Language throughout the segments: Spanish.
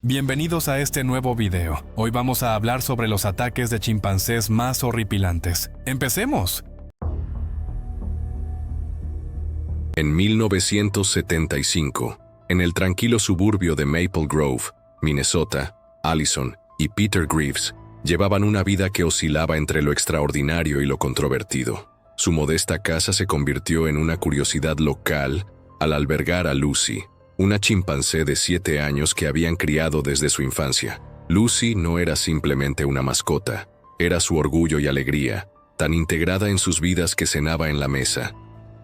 Bienvenidos a este nuevo video. Hoy vamos a hablar sobre los ataques de chimpancés más horripilantes. ¡Empecemos! En 1975, en el tranquilo suburbio de Maple Grove, Minnesota, Allison y Peter Greaves llevaban una vida que oscilaba entre lo extraordinario y lo controvertido. Su modesta casa se convirtió en una curiosidad local al albergar a Lucy, una chimpancé de 7 años que habían criado desde su infancia. Lucy no era simplemente una mascota, era su orgullo y alegría, tan integrada en sus vidas que cenaba en la mesa.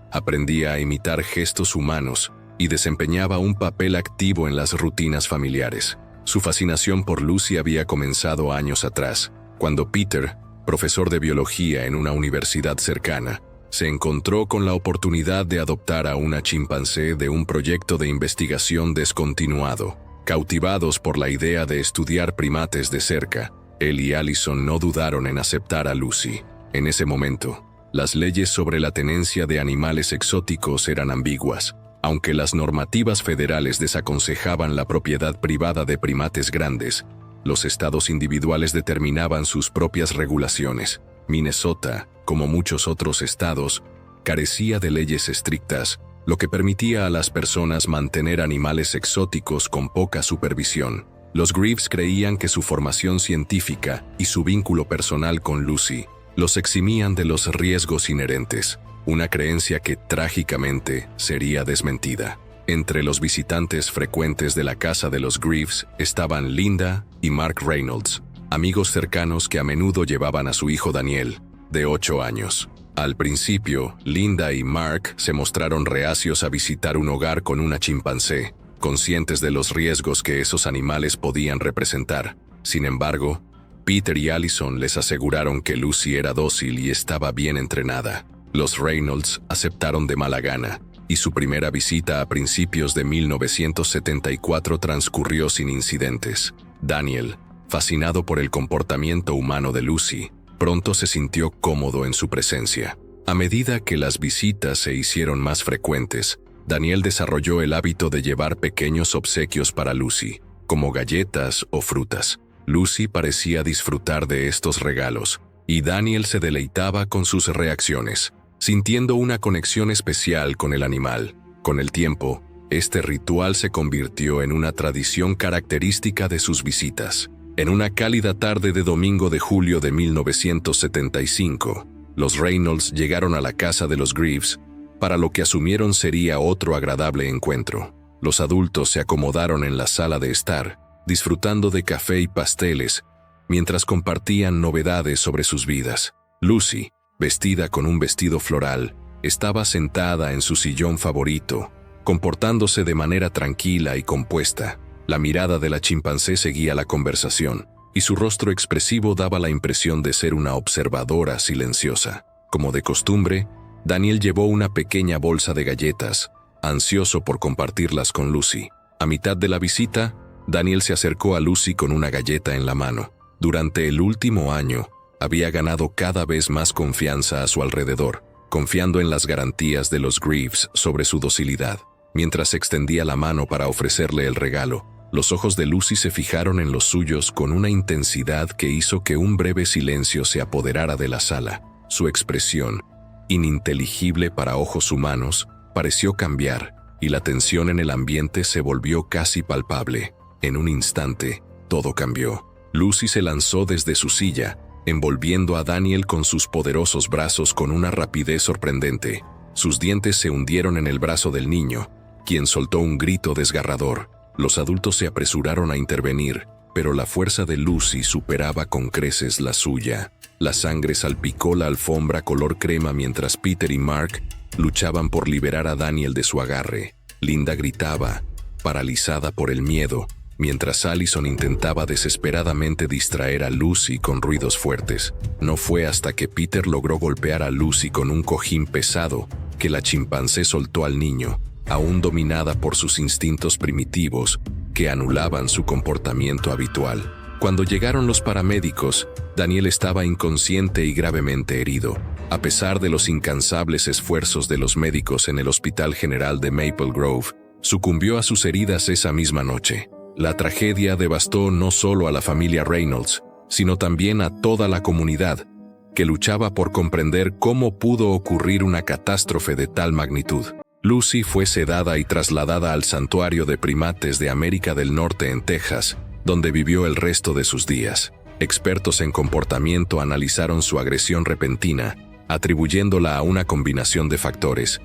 Aprendía a imitar gestos humanos y desempeñaba un papel activo en las rutinas familiares. Su fascinación por Lucy había comenzado años atrás, cuando Peter, profesor de biología en una universidad cercana, se encontró con la oportunidad de adoptar a una chimpancé de un proyecto de investigación descontinuado. Cautivados por la idea de estudiar primates de cerca, él y Allison no dudaron en aceptar a Lucy. En ese momento, las leyes sobre la tenencia de animales exóticos eran ambiguas. Aunque las normativas federales desaconsejaban la propiedad privada de primates grandes, los estados individuales determinaban sus propias regulaciones. Minnesota, como muchos otros estados, carecía de leyes estrictas, lo que permitía a las personas mantener animales exóticos con poca supervisión. Los Greaves creían que su formación científica y su vínculo personal con Lucy los eximían de los riesgos inherentes, una creencia que trágicamente sería desmentida. Entre los visitantes frecuentes de la casa de los Greaves estaban Linda y Mark Reynolds, amigos cercanos que a menudo llevaban a su hijo Daniel, de 8 años. Al principio, Linda y Mark se mostraron reacios a visitar un hogar con una chimpancé, conscientes de los riesgos que esos animales podían representar. Sin embargo, Peter y Allison les aseguraron que Lucy era dócil y estaba bien entrenada. Los Reynolds aceptaron de mala gana, y su primera visita a principios de 1974 transcurrió sin incidentes. Daniel, fascinado por el comportamiento humano de Lucy, pronto se sintió cómodo en su presencia. A medida que las visitas se hicieron más frecuentes, Daniel desarrolló el hábito de llevar pequeños obsequios para Lucy, como galletas o frutas. Lucy parecía disfrutar de estos regalos, y Daniel se deleitaba con sus reacciones, sintiendo una conexión especial con el animal. Con el tiempo, este ritual se convirtió en una tradición característica de sus visitas. En una cálida tarde de domingo de julio de 1975, los Reynolds llegaron a la casa de los Greaves para lo que asumieron sería otro agradable encuentro. Los adultos se acomodaron en la sala de estar, disfrutando de café y pasteles, mientras compartían novedades sobre sus vidas. Lucy, vestida con un vestido floral, estaba sentada en su sillón favorito, comportándose de manera tranquila y compuesta. La mirada de la chimpancé seguía la conversación, y su rostro expresivo daba la impresión de ser una observadora silenciosa. Como de costumbre, Daniel llevó una pequeña bolsa de galletas, ansioso por compartirlas con Lucy. A mitad de la visita, Daniel se acercó a Lucy con una galleta en la mano. Durante el último año, había ganado cada vez más confianza a su alrededor, confiando en las garantías de los Greaves sobre su docilidad. Mientras extendía la mano para ofrecerle el regalo, los ojos de Lucy se fijaron en los suyos con una intensidad que hizo que un breve silencio se apoderara de la sala. Su expresión, ininteligible para ojos humanos, pareció cambiar, y la tensión en el ambiente se volvió casi palpable. En un instante, todo cambió. Lucy se lanzó desde su silla, envolviendo a Daniel con sus poderosos brazos con una rapidez sorprendente. Sus dientes se hundieron en el brazo del niño, quien soltó un grito desgarrador. Los adultos se apresuraron a intervenir, pero la fuerza de Lucy superaba con creces la suya. La sangre salpicó la alfombra color crema mientras Peter y Mark luchaban por liberar a Daniel de su agarre. Linda gritaba, paralizada por el miedo, mientras Allison intentaba desesperadamente distraer a Lucy con ruidos fuertes. No fue hasta que Peter logró golpear a Lucy con un cojín pesado que la chimpancé soltó al niño, aún dominada por sus instintos primitivos que anulaban su comportamiento habitual. Cuando llegaron los paramédicos, Daniel estaba inconsciente y gravemente herido. A pesar de los incansables esfuerzos de los médicos en el Hospital General de Maple Grove, sucumbió a sus heridas esa misma noche. La tragedia devastó no solo a la familia Reynolds, sino también a toda la comunidad, que luchaba por comprender cómo pudo ocurrir una catástrofe de tal magnitud. Lucy fue sedada y trasladada al Santuario de Primates de América del Norte en Texas, donde vivió el resto de sus días. Expertos en comportamiento analizaron su agresión repentina, atribuyéndola a una combinación de factores,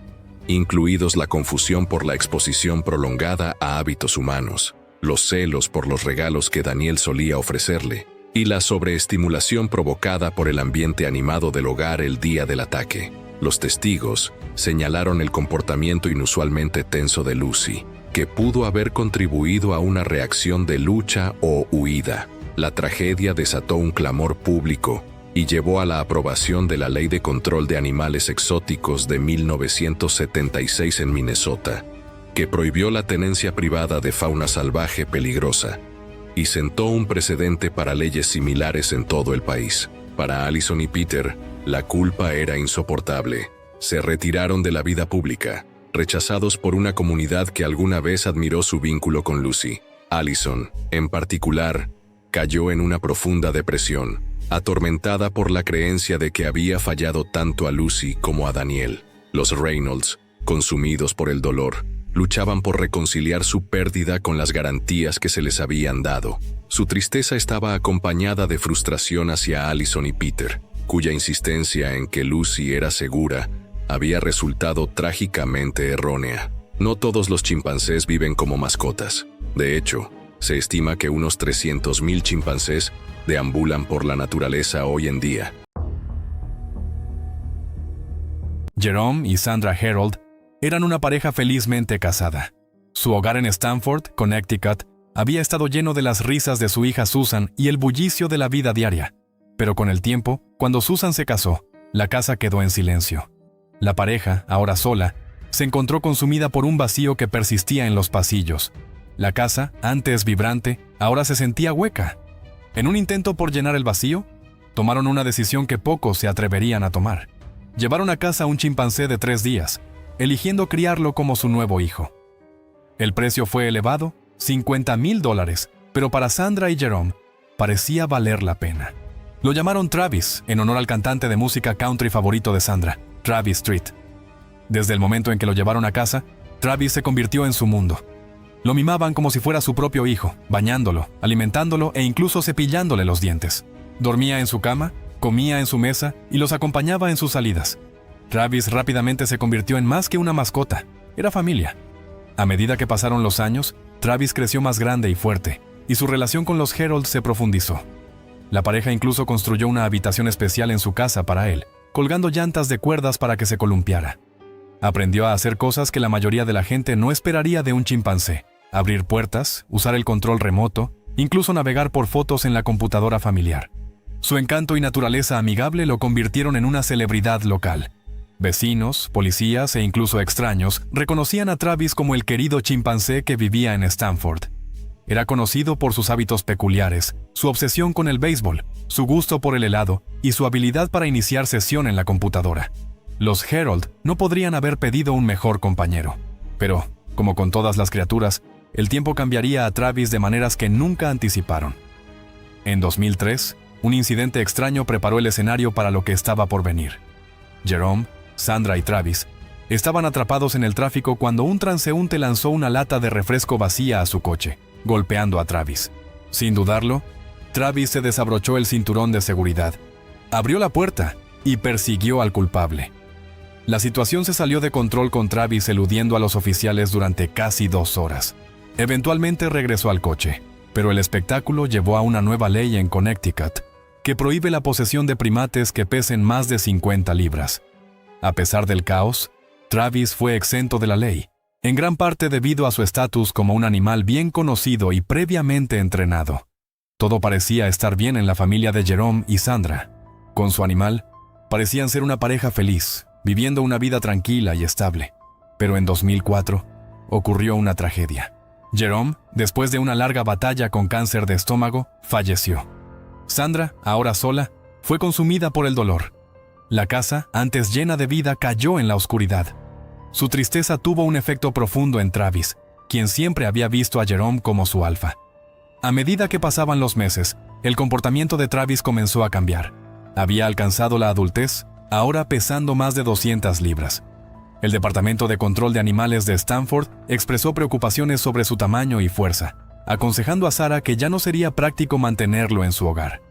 incluidos la confusión por la exposición prolongada a hábitos humanos, los celos por los regalos que Daniel solía ofrecerle, y la sobreestimulación provocada por el ambiente animado del hogar el día del ataque. Los testigos señalaron el comportamiento inusualmente tenso de Lucy, que pudo haber contribuido a una reacción de lucha o huida. La tragedia desató un clamor público y llevó a la aprobación de la Ley de Control de Animales Exóticos de 1976 en Minnesota, que prohibió la tenencia privada de fauna salvaje peligrosa y sentó un precedente para leyes similares en todo el país. Para Allison y Peter, la culpa era insoportable. Se retiraron de la vida pública, rechazados por una comunidad que alguna vez admiró su vínculo con Lucy. Allison, en particular, cayó en una profunda depresión, atormentada por la creencia de que había fallado tanto a Lucy como a Daniel. Los Reynolds, consumidos por el dolor, luchaban por reconciliar su pérdida con las garantías que se les habían dado. Su tristeza estaba acompañada de frustración hacia Allison y Peter, cuya insistencia en que Lucy era segura había resultado trágicamente errónea. No todos los chimpancés viven como mascotas. De hecho, se estima que unos 300,000 chimpancés deambulan por la naturaleza hoy en día. Jerome y Sandra Herold eran una pareja felizmente casada. Su hogar en Stamford, Connecticut, había estado lleno de las risas de su hija Susan y el bullicio de la vida diaria. Pero con el tiempo, cuando Susan se casó, la casa quedó en silencio. La pareja, ahora sola, se encontró consumida por un vacío que persistía en los pasillos. La casa, antes vibrante, ahora se sentía hueca. En un intento por llenar el vacío, tomaron una decisión que pocos se atreverían a tomar. Llevaron a casa a un chimpancé de 3 días, eligiendo criarlo como su nuevo hijo. El precio fue elevado, $50,000, pero para Sandra y Jerome parecía valer la pena. Lo llamaron Travis, en honor al cantante de música country favorito de Sandra, Travis Street. Desde el momento en que lo llevaron a casa, Travis se convirtió en su mundo. Lo mimaban como si fuera su propio hijo, bañándolo, alimentándolo e incluso cepillándole los dientes. Dormía en su cama, comía en su mesa y los acompañaba en sus salidas. Travis rápidamente se convirtió en más que una mascota, era familia. A medida que pasaron los años, Travis creció más grande y fuerte, y su relación con los Herold se profundizó. La pareja incluso construyó una habitación especial en su casa para él, colgando llantas de cuerdas para que se columpiara. Aprendió a hacer cosas que la mayoría de la gente no esperaría de un chimpancé: abrir puertas, usar el control remoto, incluso navegar por fotos en la computadora familiar. Su encanto y naturaleza amigable lo convirtieron en una celebridad local. Vecinos, policías e incluso extraños reconocían a Travis como el querido chimpancé que vivía en Stamford. Era conocido por sus hábitos peculiares, su obsesión con el béisbol, su gusto por el helado y su habilidad para iniciar sesión en la computadora. Los Herold no podrían haber pedido un mejor compañero. Pero, como con todas las criaturas, el tiempo cambiaría a Travis de maneras que nunca anticiparon. En 2003, un incidente extraño preparó el escenario para lo que estaba por venir. Jerome, Sandra y Travis estaban atrapados en el tráfico cuando un transeúnte lanzó una lata de refresco vacía a su coche, golpeando a Travis. Sin dudarlo, Travis se desabrochó el cinturón de seguridad, abrió la puerta y persiguió al culpable. La situación se salió de control con Travis eludiendo a los oficiales durante casi 2 horas. Eventualmente regresó al coche, pero el espectáculo llevó a una nueva ley en Connecticut que prohíbe la posesión de primates que pesen más de 50 libras. A pesar del caos, Travis fue exento de la ley, en gran parte debido a su estatus como un animal bien conocido y previamente entrenado. Todo parecía estar bien en la familia de Jerome y Sandra. Con su animal, parecían ser una pareja feliz, viviendo una vida tranquila y estable. Pero en 2004, ocurrió una tragedia. Jerome, después de una larga batalla con cáncer de estómago, falleció. Sandra, ahora sola, fue consumida por el dolor. La casa, antes llena de vida, cayó en la oscuridad. Su tristeza tuvo un efecto profundo en Travis, quien siempre había visto a Jerome como su alfa. A medida que pasaban los meses, el comportamiento de Travis comenzó a cambiar. Había alcanzado la adultez, ahora pesando más de 200 libras. El Departamento de Control de Animales de Stanford expresó preocupaciones sobre su tamaño y fuerza, aconsejando a Sarah que ya no sería práctico mantenerlo en su hogar.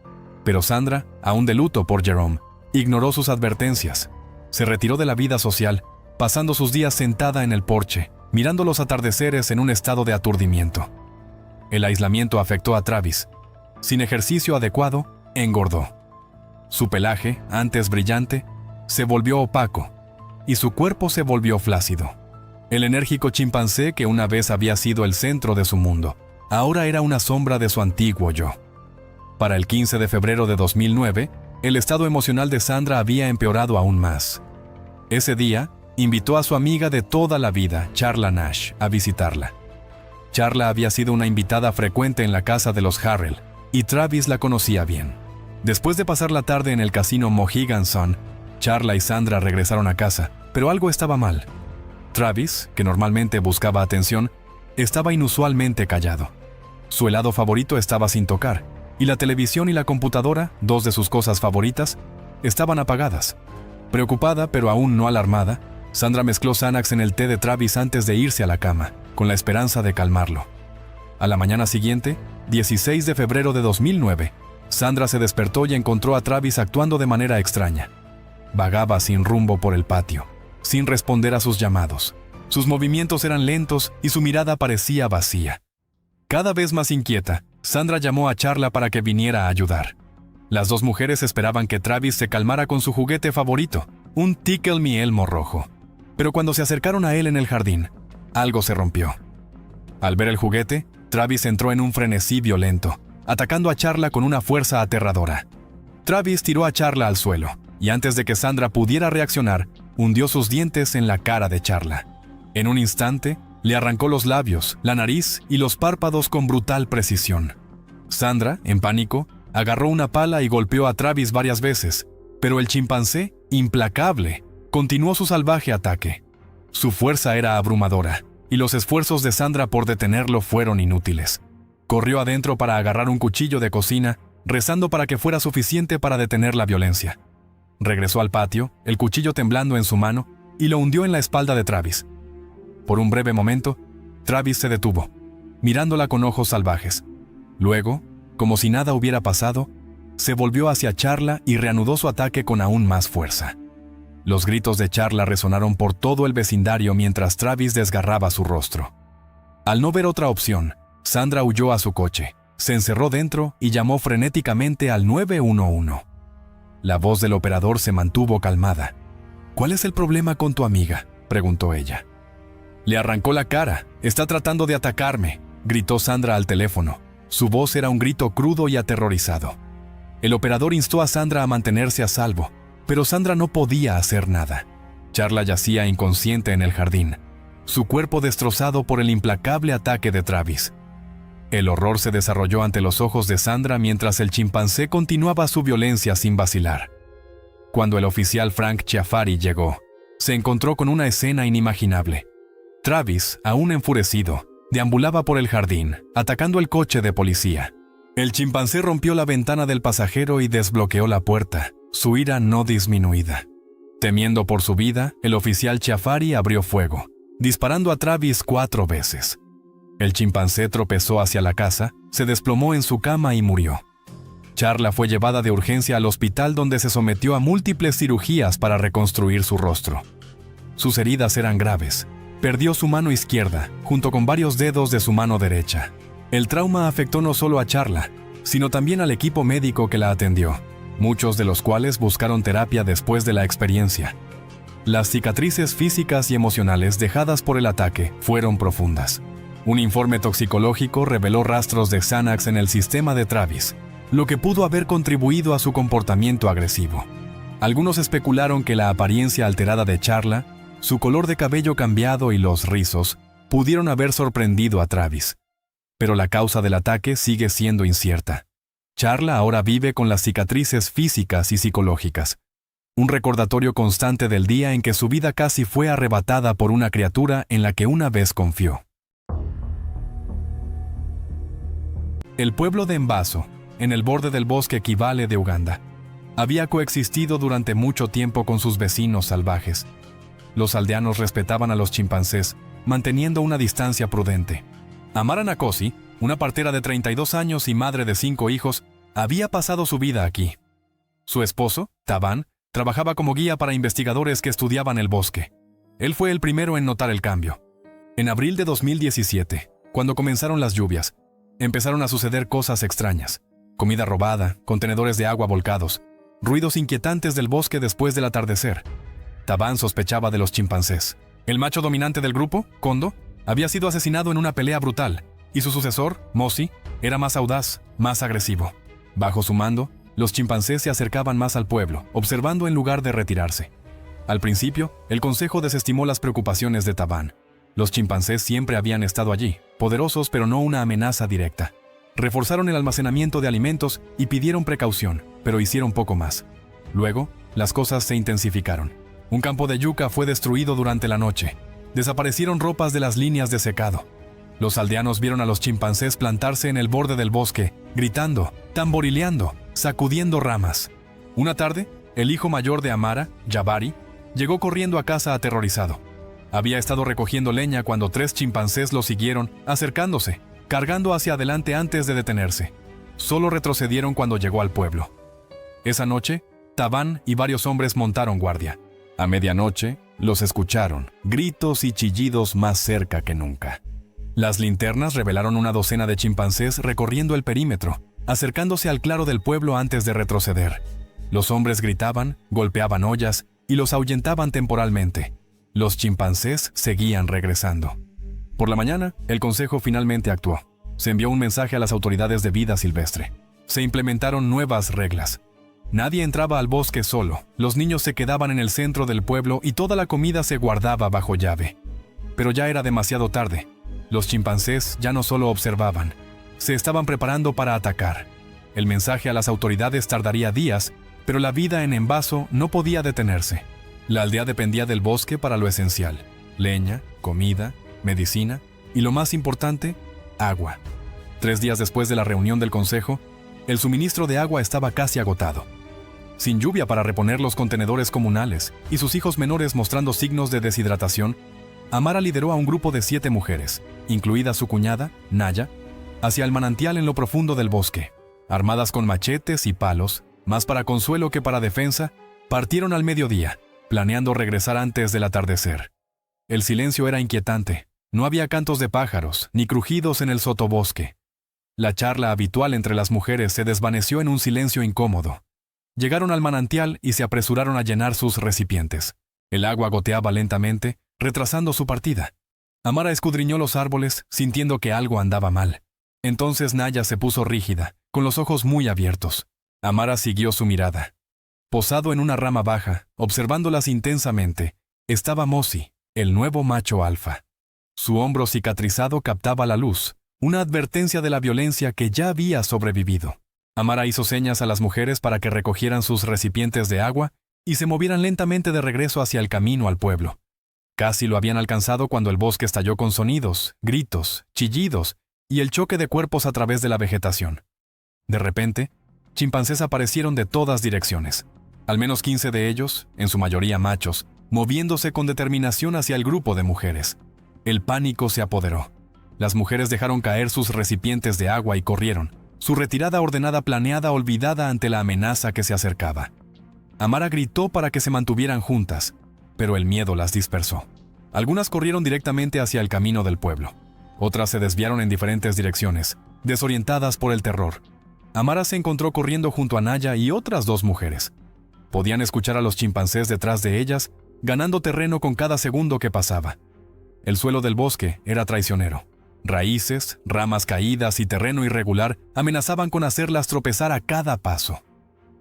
Pero Sandra, aún de luto por Jerome, ignoró sus advertencias. Se retiró de la vida social, pasando sus días sentada en el porche, mirando los atardeceres en un estado de aturdimiento. El aislamiento afectó a Travis. Sin ejercicio adecuado, engordó. Su pelaje, antes brillante, se volvió opaco, y su cuerpo se volvió flácido. El enérgico chimpancé que una vez había sido el centro de su mundo, ahora era una sombra de su antiguo yo. Para el 15 de febrero de 2009, el estado emocional de Sandra había empeorado aún más. Ese día, invitó a su amiga de toda la vida, Charla Nash, a visitarla. Charla había sido una invitada frecuente en la casa de los Harrell, y Travis la conocía bien. Después de pasar la tarde en el casino Mohegan Sun, Charla y Sandra regresaron a casa, pero algo estaba mal. Travis, que normalmente buscaba atención, estaba inusualmente callado. Su helado favorito estaba sin tocar, y la televisión y la computadora, dos de sus cosas favoritas, estaban apagadas. Preocupada, pero aún no alarmada, Sandra mezcló Xanax en el té de Travis antes de irse a la cama, con la esperanza de calmarlo. A la mañana siguiente, 16 de febrero de 2009, Sandra se despertó y encontró a Travis actuando de manera extraña. Vagaba sin rumbo por el patio, sin responder a sus llamados. Sus movimientos eran lentos y su mirada parecía vacía. Cada vez más inquieta, Sandra llamó a Charla para que viniera a ayudar. Las dos mujeres esperaban que Travis se calmara con su juguete favorito, un Tickle Me Elmo rojo. Pero cuando se acercaron a él en el jardín, algo se rompió. Al ver el juguete, Travis entró en un frenesí violento, atacando a Charla con una fuerza aterradora. Travis tiró a Charla al suelo, y antes de que Sandra pudiera reaccionar, hundió sus dientes en la cara de Charla. En un instante, le arrancó los labios, la nariz y los párpados con brutal precisión. Sandra, en pánico, agarró una pala y golpeó a Travis varias veces, pero el chimpancé, implacable, continuó su salvaje ataque. Su fuerza era abrumadora, y los esfuerzos de Sandra por detenerlo fueron inútiles. Corrió adentro para agarrar un cuchillo de cocina, rezando para que fuera suficiente para detener la violencia. Regresó al patio, el cuchillo temblando en su mano, y lo hundió en la espalda de Travis. Por un breve momento, Travis se detuvo, mirándola con ojos salvajes. Luego, como si nada hubiera pasado, se volvió hacia Charla y reanudó su ataque con aún más fuerza. Los gritos de Charla resonaron por todo el vecindario mientras Travis desgarraba su rostro. Al no ver otra opción, Sandra huyó a su coche, se encerró dentro y llamó frenéticamente al 911. La voz del operador se mantuvo calmada. «¿Cuál es el problema con tu amiga?», preguntó ella. «Le arrancó la cara. Está tratando de atacarme», gritó Sandra al teléfono. Su voz era un grito crudo y aterrorizado. El operador instó a Sandra a mantenerse a salvo, pero Sandra no podía hacer nada. Charla yacía inconsciente en el jardín, su cuerpo destrozado por el implacable ataque de Travis. El horror se desarrolló ante los ojos de Sandra mientras el chimpancé continuaba su violencia sin vacilar. Cuando el oficial Frank Chiafari llegó, se encontró con una escena inimaginable. Travis, aún enfurecido, deambulaba por el jardín, atacando el coche de policía. El chimpancé rompió la ventana del pasajero y desbloqueó la puerta, su ira no disminuida. Temiendo por su vida, el oficial Chiafari abrió fuego, disparando a Travis 4 veces. El chimpancé tropezó hacia la casa, se desplomó en su cama y murió. Charla fue llevada de urgencia al hospital donde se sometió a múltiples cirugías para reconstruir su rostro. Sus heridas eran graves. Perdió su mano izquierda, junto con varios dedos de su mano derecha. El trauma afectó no solo a Charla, sino también al equipo médico que la atendió, muchos de los cuales buscaron terapia después de la experiencia. Las cicatrices físicas y emocionales dejadas por el ataque fueron profundas. Un informe toxicológico reveló rastros de Xanax en el sistema de Travis, lo que pudo haber contribuido a su comportamiento agresivo. Algunos especularon que la apariencia alterada de Charla, su color de cabello cambiado y los rizos pudieron haber sorprendido a Travis. Pero la causa del ataque sigue siendo incierta. Charla ahora vive con las cicatrices físicas y psicológicas. Un recordatorio constante del día en que su vida casi fue arrebatada por una criatura en la que una vez confió. El pueblo de Embaso, en el borde del bosque Kibale de Uganda, había coexistido durante mucho tiempo con sus vecinos salvajes. Los aldeanos respetaban a los chimpancés, manteniendo una distancia prudente. Amara Nakosi, una partera de 32 años y madre de 5 hijos, había pasado su vida aquí. Su esposo, Taban, trabajaba como guía para investigadores que estudiaban el bosque. Él fue el primero en notar el cambio. En abril de 2017, cuando comenzaron las lluvias, empezaron a suceder cosas extrañas. Comida robada, contenedores de agua volcados, ruidos inquietantes del bosque después del atardecer. Taban sospechaba de los chimpancés. El macho dominante del grupo, Kondo, había sido asesinado en una pelea brutal, y su sucesor, Mosi, era más audaz, más agresivo. Bajo su mando, los chimpancés se acercaban más al pueblo, observando en lugar de retirarse. Al principio, el consejo desestimó las preocupaciones de Taban. Los chimpancés siempre habían estado allí, poderosos pero no una amenaza directa. Reforzaron el almacenamiento de alimentos y pidieron precaución, pero hicieron poco más. Luego, las cosas se intensificaron. Un campo de yuca fue destruido durante la noche. Desaparecieron ropas de las líneas de secado. Los aldeanos vieron a los chimpancés plantarse en el borde del bosque, gritando, tamborileando, sacudiendo ramas. Una tarde, el hijo mayor de Amara, Jabari, llegó corriendo a casa aterrorizado. Había estado recogiendo leña cuando 3 chimpancés lo siguieron, acercándose, cargando hacia adelante antes de detenerse. Solo retrocedieron cuando llegó al pueblo. Esa noche, Taban y varios hombres montaron guardia. A medianoche, los escucharon, gritos y chillidos más cerca que nunca. Las linternas revelaron una docena de chimpancés recorriendo el perímetro, acercándose al claro del pueblo antes de retroceder. Los hombres gritaban, golpeaban ollas y los ahuyentaban temporalmente. Los chimpancés seguían regresando. Por la mañana, el consejo finalmente actuó. Se envió un mensaje a las autoridades de vida silvestre. Se implementaron nuevas reglas. Nadie entraba al bosque solo, los niños se quedaban en el centro del pueblo y toda la comida se guardaba bajo llave. Pero ya era demasiado tarde. Los chimpancés ya no solo observaban, se estaban preparando para atacar. El mensaje a las autoridades tardaría días, pero la vida en Embaso no podía detenerse. La aldea dependía del bosque para lo esencial: leña, comida, medicina y, lo más importante, agua. 3 días después de la reunión del consejo, el suministro de agua estaba casi agotado. Sin lluvia para reponer los contenedores comunales y sus hijos menores mostrando signos de deshidratación, Amara lideró a un grupo de 7 mujeres, incluida su cuñada, Naya, hacia el manantial en lo profundo del bosque. Armadas con machetes y palos, más para consuelo que para defensa, partieron al mediodía, planeando regresar antes del atardecer. El silencio era inquietante. No había cantos de pájaros, ni crujidos en el sotobosque. La charla habitual entre las mujeres se desvaneció en un silencio incómodo. Llegaron al manantial y se apresuraron a llenar sus recipientes. El agua goteaba lentamente, retrasando su partida. Amara escudriñó los árboles, sintiendo que algo andaba mal. Entonces Naya se puso rígida, con los ojos muy abiertos. Amara siguió su mirada. Posado en una rama baja, observándolas intensamente, estaba Mosi, el nuevo macho alfa. Su hombro cicatrizado captaba la luz, una advertencia de la violencia que ya había sobrevivido. Amara hizo señas a las mujeres para que recogieran sus recipientes de agua y se movieran lentamente de regreso hacia el camino al pueblo. Casi lo habían alcanzado cuando el bosque estalló con sonidos, gritos, chillidos y el choque de cuerpos a través de la vegetación. De repente, chimpancés aparecieron de todas direcciones. Al menos 15 de ellos, en su mayoría machos, moviéndose con determinación hacia el grupo de mujeres. El pánico se apoderó. Las mujeres dejaron caer sus recipientes de agua y corrieron, su retirada ordenada planeada olvidada ante la amenaza que se acercaba. Amara gritó para que se mantuvieran juntas, pero el miedo las dispersó. Algunas corrieron directamente hacia el camino del pueblo. Otras se desviaron en diferentes direcciones, desorientadas por el terror. Amara se encontró corriendo junto a Naya y otras 2 mujeres. Podían escuchar a los chimpancés detrás de ellas, ganando terreno con cada segundo que pasaba. El suelo del bosque era traicionero. Raíces, ramas caídas y terreno irregular amenazaban con hacerlas tropezar a cada paso.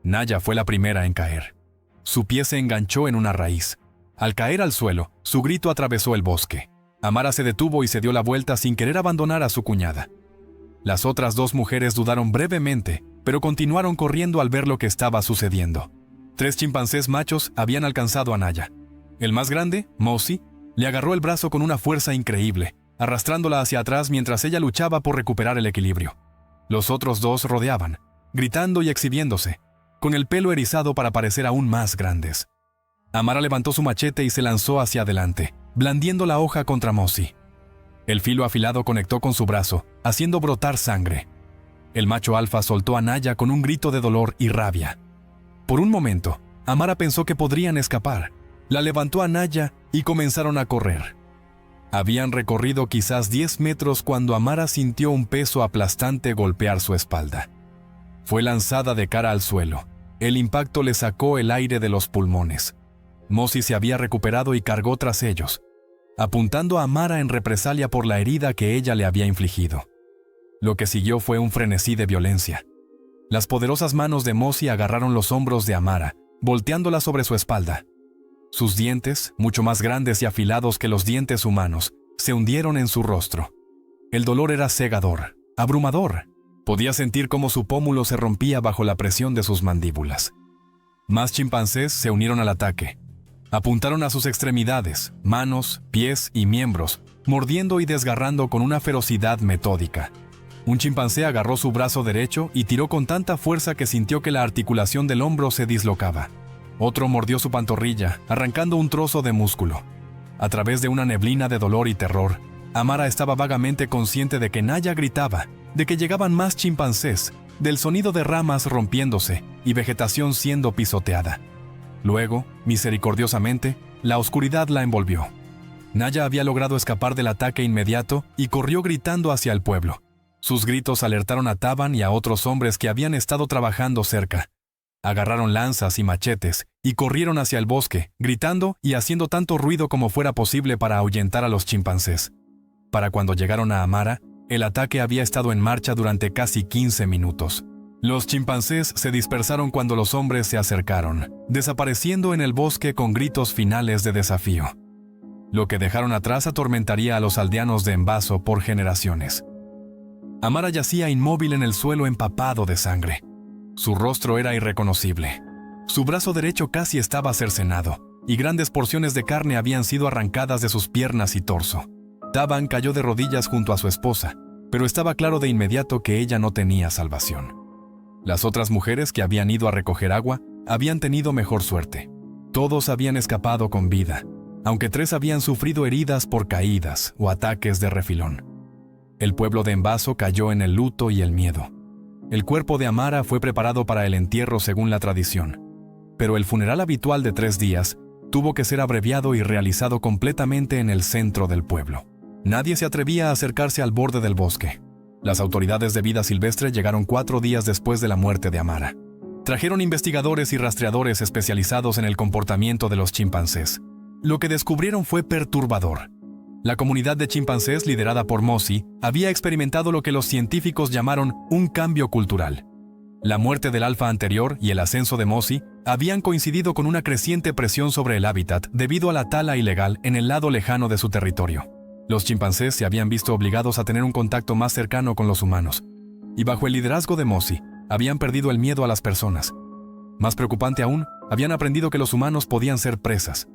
Naya fue la primera en caer. Su pie se enganchó en una raíz. Al caer al suelo, su grito atravesó el bosque. Amara se detuvo y se dio la vuelta sin querer abandonar a su cuñada. Las otras 2 mujeres dudaron brevemente, pero continuaron corriendo al ver lo que estaba sucediendo. 3 chimpancés machos habían alcanzado a Naya. El más grande, Mosi, le agarró el brazo con una fuerza increíble, arrastrándola hacia atrás mientras ella luchaba por recuperar el equilibrio. Los otros dos rodeaban, gritando y exhibiéndose, con el pelo erizado para parecer aún más grandes. Amara levantó su machete y se lanzó hacia adelante, blandiendo la hoja contra Mosi. El filo afilado conectó con su brazo, haciendo brotar sangre. El macho alfa soltó a Naya con un grito de dolor y rabia. Por un momento, Amara pensó que podrían escapar. La levantó a Naya y comenzaron a correr. Habían recorrido quizás 10 metros cuando Amara sintió un peso aplastante golpear su espalda. Fue lanzada de cara al suelo. El impacto le sacó el aire de los pulmones. Mosi se había recuperado y cargó tras ellos, apuntando a Amara en represalia por la herida que ella le había infligido. Lo que siguió fue un frenesí de violencia. Las poderosas manos de Mosi agarraron los hombros de Amara, volteándola sobre su espalda. Sus dientes, mucho más grandes y afilados que los dientes humanos, se hundieron en su rostro. El dolor era cegador, abrumador. Podía sentir cómo su pómulo se rompía bajo la presión de sus mandíbulas. Más chimpancés se unieron al ataque. Apuntaron a sus extremidades, manos, pies y miembros, mordiendo y desgarrando con una ferocidad metódica. Un chimpancé agarró su brazo derecho y tiró con tanta fuerza que sintió que la articulación del hombro se dislocaba. Otro mordió su pantorrilla, arrancando un trozo de músculo. A través de una neblina de dolor y terror, Amara estaba vagamente consciente de que Naya gritaba, de que llegaban más chimpancés, del sonido de ramas rompiéndose y vegetación siendo pisoteada. Luego, misericordiosamente, la oscuridad la envolvió. Naya había logrado escapar del ataque inmediato y corrió gritando hacia el pueblo. Sus gritos alertaron a Taban y a otros hombres que habían estado trabajando cerca. Agarraron lanzas y machetes y corrieron hacia el bosque, gritando y haciendo tanto ruido como fuera posible para ahuyentar a los chimpancés. Para cuando llegaron a Amara, el ataque había estado en marcha durante casi 15 minutos. Los chimpancés se dispersaron cuando los hombres se acercaron, desapareciendo en el bosque con gritos finales de desafío. Lo que dejaron atrás atormentaría a los aldeanos de Embaso por generaciones. Amara yacía inmóvil en el suelo empapado de sangre. Su rostro era irreconocible. Su brazo derecho casi estaba cercenado, y grandes porciones de carne habían sido arrancadas de sus piernas y torso. Taban cayó de rodillas junto a su esposa, pero estaba claro de inmediato que ella no tenía salvación. Las otras mujeres que habían ido a recoger agua habían tenido mejor suerte. Todos habían escapado con vida, aunque 3 habían sufrido heridas por caídas o ataques de refilón. El pueblo de Embaso cayó en el luto y el miedo. El cuerpo de Amara fue preparado para el entierro según la tradición, pero el funeral habitual de 3 días tuvo que ser abreviado y realizado completamente en el centro del pueblo. Nadie se atrevía a acercarse al borde del bosque. Las autoridades de vida silvestre llegaron 4 días después de la muerte de Amara. Trajeron investigadores y rastreadores especializados en el comportamiento de los chimpancés. Lo que descubrieron fue perturbador. La comunidad de chimpancés liderada por Mosi había experimentado lo que los científicos llamaron un cambio cultural. La muerte del alfa anterior y el ascenso de Mosi habían coincidido con una creciente presión sobre el hábitat debido a la tala ilegal en el lado lejano de su territorio. Los chimpancés se habían visto obligados a tener un contacto más cercano con los humanos, y bajo el liderazgo de Mosi, habían perdido el miedo a las personas. Más preocupante aún, habían aprendido que los humanos podían ser presas.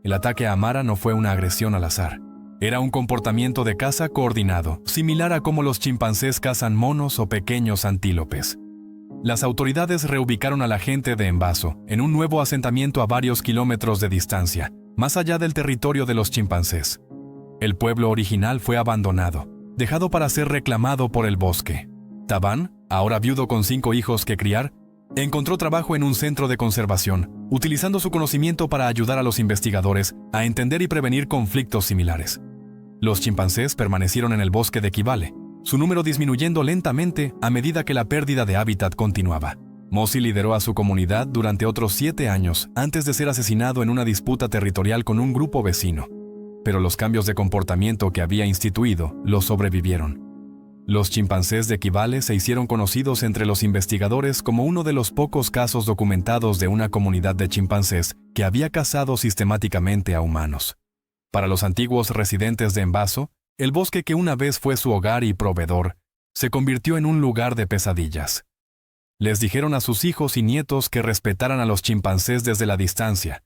El ataque a Amara no fue una agresión al azar. Era un comportamiento de caza coordinado, similar a cómo los chimpancés cazan monos o pequeños antílopes. Las autoridades reubicaron a la gente de Embaso en un nuevo asentamiento a varios kilómetros de distancia, más allá del territorio de los chimpancés. El pueblo original fue abandonado, dejado para ser reclamado por el bosque. Taban, ahora viudo con 5 hijos que criar, encontró trabajo en un centro de conservación, utilizando su conocimiento para ayudar a los investigadores a entender y prevenir conflictos similares. Los chimpancés permanecieron en el bosque de Kibale, su número disminuyendo lentamente a medida que la pérdida de hábitat continuaba. Mosi lideró a su comunidad durante otros 7 años antes de ser asesinado en una disputa territorial con un grupo vecino. Pero los cambios de comportamiento que había instituido lo sobrevivieron. Los chimpancés de Kibale se hicieron conocidos entre los investigadores como uno de los pocos casos documentados de una comunidad de chimpancés que había cazado sistemáticamente a humanos. Para los antiguos residentes de Embaso, el bosque que una vez fue su hogar y proveedor, se convirtió en un lugar de pesadillas. Les dijeron a sus hijos y nietos que respetaran a los chimpancés desde la distancia,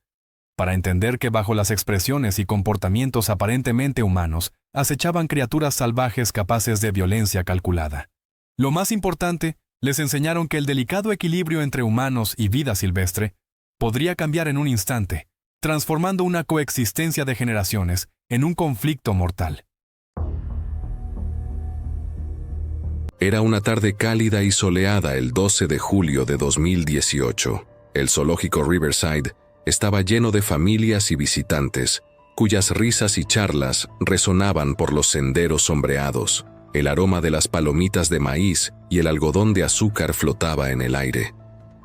para entender que bajo las expresiones y comportamientos aparentemente humanos, acechaban criaturas salvajes capaces de violencia calculada. Lo más importante, les enseñaron que el delicado equilibrio entre humanos y vida silvestre podría cambiar en un instante, transformando una coexistencia de generaciones en un conflicto mortal. Era una tarde cálida y soleada el 12 de julio de 2018. El zoológico Riverside estaba lleno de familias y visitantes, cuyas risas y charlas resonaban por los senderos sombreados. El aroma de las palomitas de maíz y el algodón de azúcar flotaba en el aire,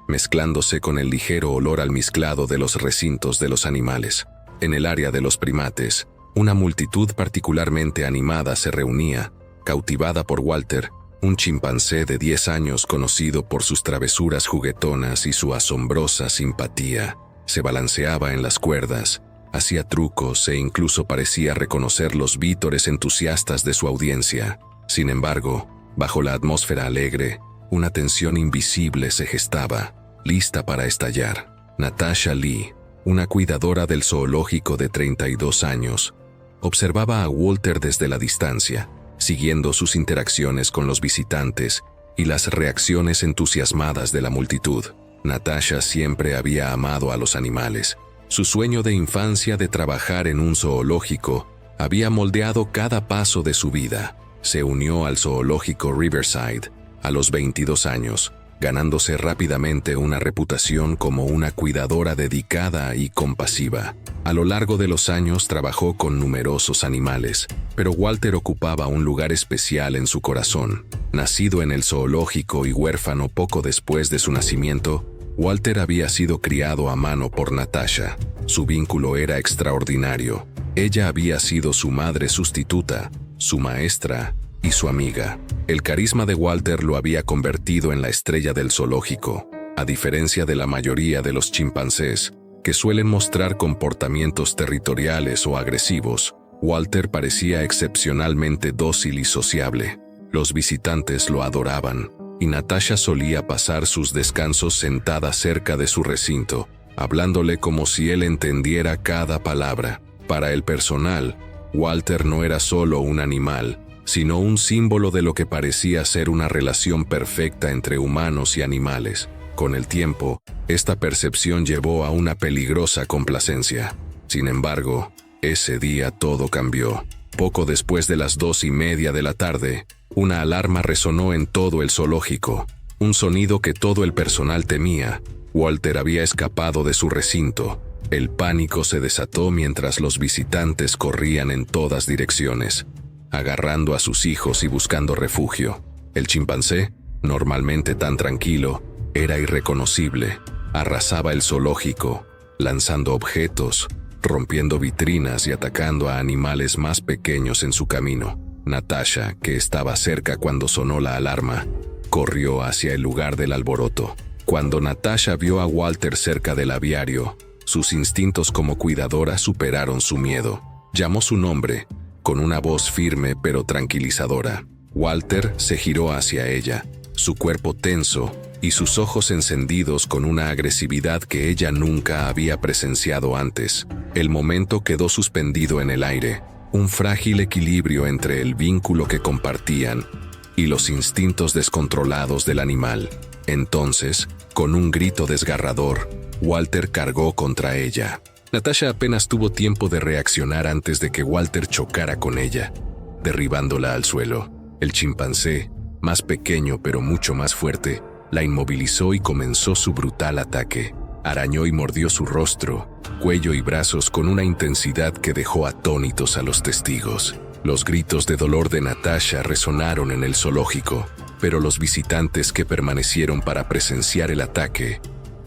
mezclándose con el ligero olor almizclado de los recintos de los animales. En el área de los primates, una multitud particularmente animada se reunía, cautivada por Walter, un chimpancé de 10 años conocido por sus travesuras juguetonas y su asombrosa simpatía. Se balanceaba en las cuerdas, hacía trucos e incluso parecía reconocer los vítores entusiastas de su audiencia. Sin embargo, bajo la atmósfera alegre, una tensión invisible se gestaba, lista para estallar. Natasha Lee, una cuidadora del zoológico de 32 años, observaba a Walter desde la distancia, siguiendo sus interacciones con los visitantes y las reacciones entusiasmadas de la multitud. Natasha siempre había amado a los animales. Su sueño de infancia de trabajar en un zoológico había moldeado cada paso de su vida. Se unió al zoológico Riverside a los 22 años, ganándose rápidamente una reputación como una cuidadora dedicada y compasiva. A lo largo de los años trabajó con numerosos animales, pero Walter ocupaba un lugar especial en su corazón. Nacido en el zoológico y huérfano poco después de su nacimiento, Walter había sido criado a mano por Natasha. Su vínculo era extraordinario. Ella había sido su madre sustituta, su maestra y su amiga. El carisma de Walter lo había convertido en la estrella del zoológico. A diferencia de la mayoría de los chimpancés, que suelen mostrar comportamientos territoriales o agresivos, Walter parecía excepcionalmente dócil y sociable. Los visitantes lo adoraban, y Natasha solía pasar sus descansos sentada cerca de su recinto, hablándole como si él entendiera cada palabra. Para el personal, Walter no era solo un animal, sino un símbolo de lo que parecía ser una relación perfecta entre humanos y animales. Con el tiempo, esta percepción llevó a una peligrosa complacencia. Sin embargo, ese día todo cambió. Poco después de las 2:30 de la tarde, una alarma resonó en todo el zoológico, un sonido que todo el personal temía. Walter había escapado de su recinto. El pánico se desató mientras los visitantes corrían en todas direcciones, agarrando a sus hijos y buscando refugio. El chimpancé, normalmente tan tranquilo, era irreconocible. Arrasaba el zoológico, lanzando objetos, rompiendo vitrinas y atacando a animales más pequeños en su camino. Natasha, que estaba cerca cuando sonó la alarma, corrió hacia el lugar del alboroto. Cuando Natasha vio a Walter cerca del aviario, sus instintos como cuidadora superaron su miedo. Llamó su nombre, con una voz firme pero tranquilizadora. Walter se giró hacia ella, su cuerpo tenso y sus ojos encendidos con una agresividad que ella nunca había presenciado antes. El momento quedó suspendido en el aire, un frágil equilibrio entre el vínculo que compartían y los instintos descontrolados del animal. Entonces, con un grito desgarrador, Walter cargó contra ella. Natasha apenas tuvo tiempo de reaccionar antes de que Walter chocara con ella, derribándola al suelo. El chimpancé, más pequeño pero mucho más fuerte, la inmovilizó y comenzó su brutal ataque. Arañó y mordió su rostro, cuello y brazos con una intensidad que dejó atónitos a los testigos. Los gritos de dolor de Natasha resonaron en el zoológico, pero los visitantes que permanecieron para presenciar el ataque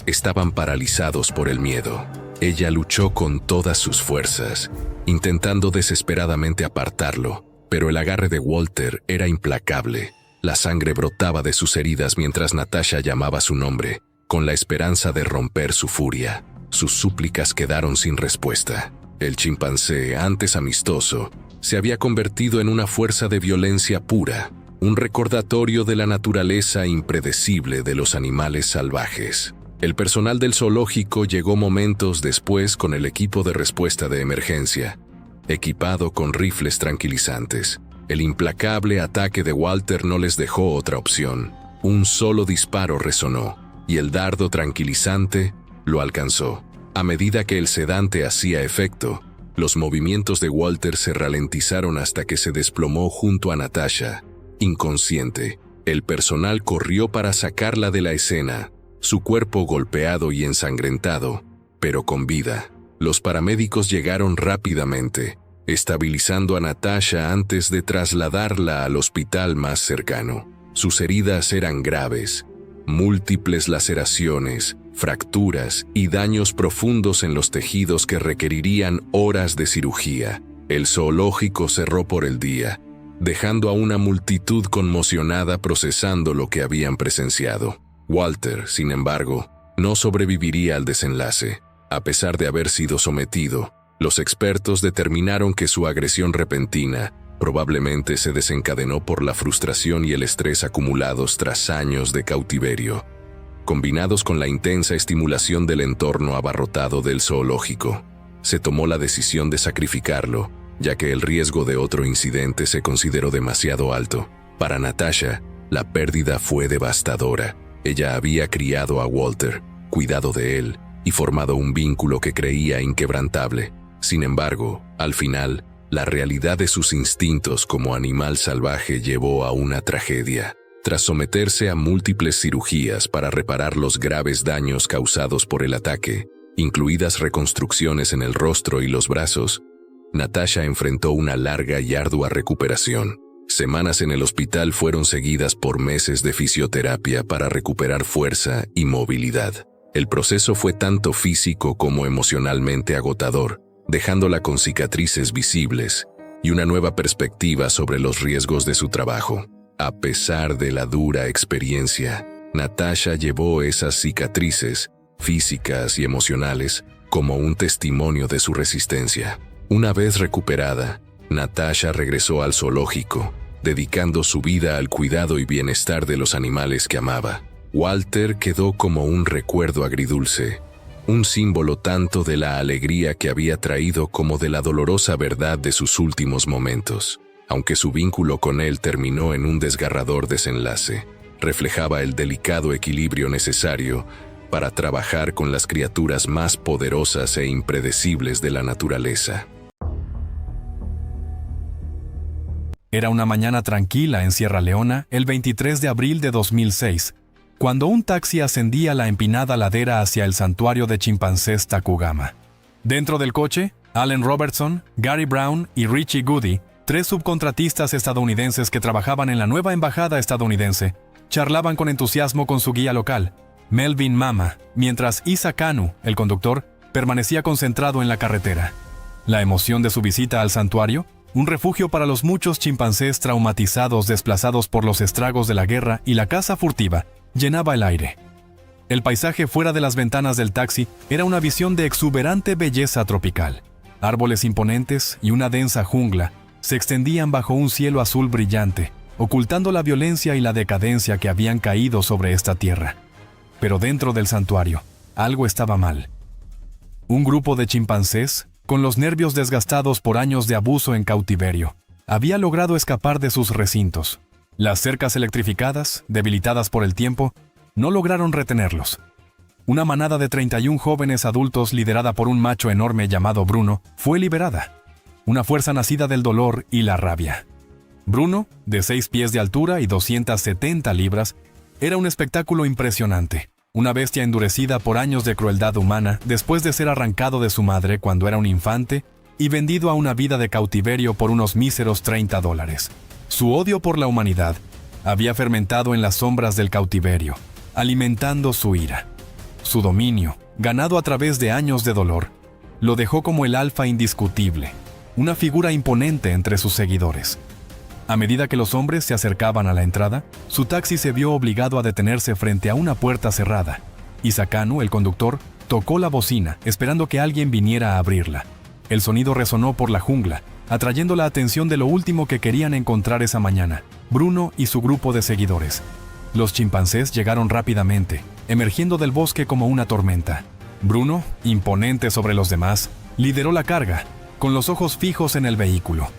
estaban paralizados por el miedo. Ella luchó con todas sus fuerzas, intentando desesperadamente apartarlo, pero el agarre de Walter era implacable. La sangre brotaba de sus heridas mientras Natasha llamaba su nombre, con la esperanza de romper su furia. Sus súplicas quedaron sin respuesta. El chimpancé, antes amistoso, se había convertido en una fuerza de violencia pura, un recordatorio de la naturaleza impredecible de los animales salvajes. El personal del zoológico llegó momentos después con el equipo de respuesta de emergencia, equipado con rifles tranquilizantes. El implacable ataque de Walter no les dejó otra opción. Un solo disparo resonó, y el dardo tranquilizante lo alcanzó. A medida que el sedante hacía efecto, los movimientos de Walter se ralentizaron hasta que se desplomó junto a Natasha, inconsciente. El personal corrió para sacarla de la escena, su cuerpo golpeado y ensangrentado, pero con vida. Los paramédicos llegaron rápidamente, estabilizando a Natasha antes de trasladarla al hospital más cercano. Sus heridas eran graves, múltiples laceraciones, fracturas y daños profundos en los tejidos que requerirían horas de cirugía. El zoológico cerró por el día, dejando a una multitud conmocionada procesando lo que habían presenciado. Walter, sin embargo, no sobreviviría al desenlace. A pesar de haber sido sometido, los expertos determinaron que su agresión repentina probablemente se desencadenó por la frustración y el estrés acumulados tras años de cautiverio, combinados con la intensa estimulación del entorno abarrotado del zoológico. Se tomó la decisión de sacrificarlo, ya que el riesgo de otro incidente se consideró demasiado alto. Para Natasha, la pérdida fue devastadora. Ella había criado a Walter, cuidado de él y formado un vínculo que creía inquebrantable. Sin embargo, al final, la realidad de sus instintos como animal salvaje llevó a una tragedia. Tras someterse a múltiples cirugías para reparar los graves daños causados por el ataque, incluidas reconstrucciones en el rostro y los brazos, Natasha enfrentó una larga y ardua recuperación. Semanas en el hospital fueron seguidas por meses de fisioterapia para recuperar fuerza y movilidad. El proceso fue tanto físico como emocionalmente agotador, dejándola con cicatrices visibles y una nueva perspectiva sobre los riesgos de su trabajo. A pesar de la dura experiencia, Natasha llevó esas cicatrices, físicas y emocionales, como un testimonio de su resistencia. Una vez recuperada, Natasha regresó al zoológico, dedicando su vida al cuidado y bienestar de los animales que amaba. Walter quedó como un recuerdo agridulce, un símbolo tanto de la alegría que había traído como de la dolorosa verdad de sus últimos momentos. Aunque su vínculo con él terminó en un desgarrador desenlace, reflejaba el delicado equilibrio necesario para trabajar con las criaturas más poderosas e impredecibles de la naturaleza. Era una mañana tranquila en Sierra Leona el 23 de abril de 2006, cuando un taxi ascendía la empinada ladera hacia el santuario de chimpancés Tacugama. Dentro del coche, Allen Robertson, Gary Brown y Richie Goody, 3 subcontratistas estadounidenses que trabajaban en la nueva embajada estadounidense, charlaban con entusiasmo con su guía local, Melvin Mama, mientras Isa Kanu, el conductor, permanecía concentrado en la carretera. La emoción de su visita al santuario, un refugio para los muchos chimpancés traumatizados desplazados por los estragos de la guerra y la caza furtiva, llenaba el aire. El paisaje fuera de las ventanas del taxi era una visión de exuberante belleza tropical. Árboles imponentes y una densa jungla se extendían bajo un cielo azul brillante, ocultando la violencia y la decadencia que habían caído sobre esta tierra. Pero dentro del santuario, algo estaba mal. Un grupo de chimpancés, con los nervios desgastados por años de abuso en cautiverio, había logrado escapar de sus recintos. Las cercas electrificadas, debilitadas por el tiempo, no lograron retenerlos. Una manada de 31 jóvenes adultos liderada por un macho enorme llamado Bruno fue liberada. Una fuerza nacida del dolor y la rabia. Bruno, de 6 pies de altura y 270 libras, era un espectáculo impresionante. Una bestia endurecida por años de crueldad humana después de ser arrancado de su madre cuando era un infante y vendido a una vida de cautiverio por unos míseros $30. Su odio por la humanidad había fermentado en las sombras del cautiverio, alimentando su ira. Su dominio, ganado a través de años de dolor, lo dejó como el alfa indiscutible, una figura imponente entre sus seguidores. A medida que los hombres se acercaban a la entrada, su taxi se vio obligado a detenerse frente a una puerta cerrada. Isa Kanu, el conductor, tocó la bocina, esperando que alguien viniera a abrirla. El sonido resonó por la jungla, atrayendo la atención de lo último que querían encontrar esa mañana, Bruno y su grupo de seguidores. Los chimpancés llegaron rápidamente, emergiendo del bosque como una tormenta. Bruno, imponente sobre los demás, lideró la carga, con los ojos fijos en el vehículo.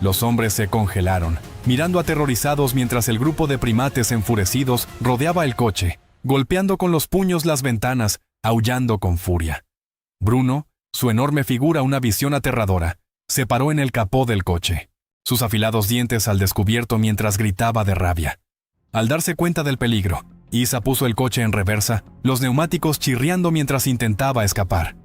Los hombres se congelaron, mirando aterrorizados mientras el grupo de primates enfurecidos rodeaba el coche, golpeando con los puños las ventanas, aullando con furia. Bruno, su enorme figura una visión aterradora, se paró en el capó del coche, sus afilados dientes al descubierto mientras gritaba de rabia. Al darse cuenta del peligro, Isa puso el coche en reversa, los neumáticos chirriando mientras intentaba escapar.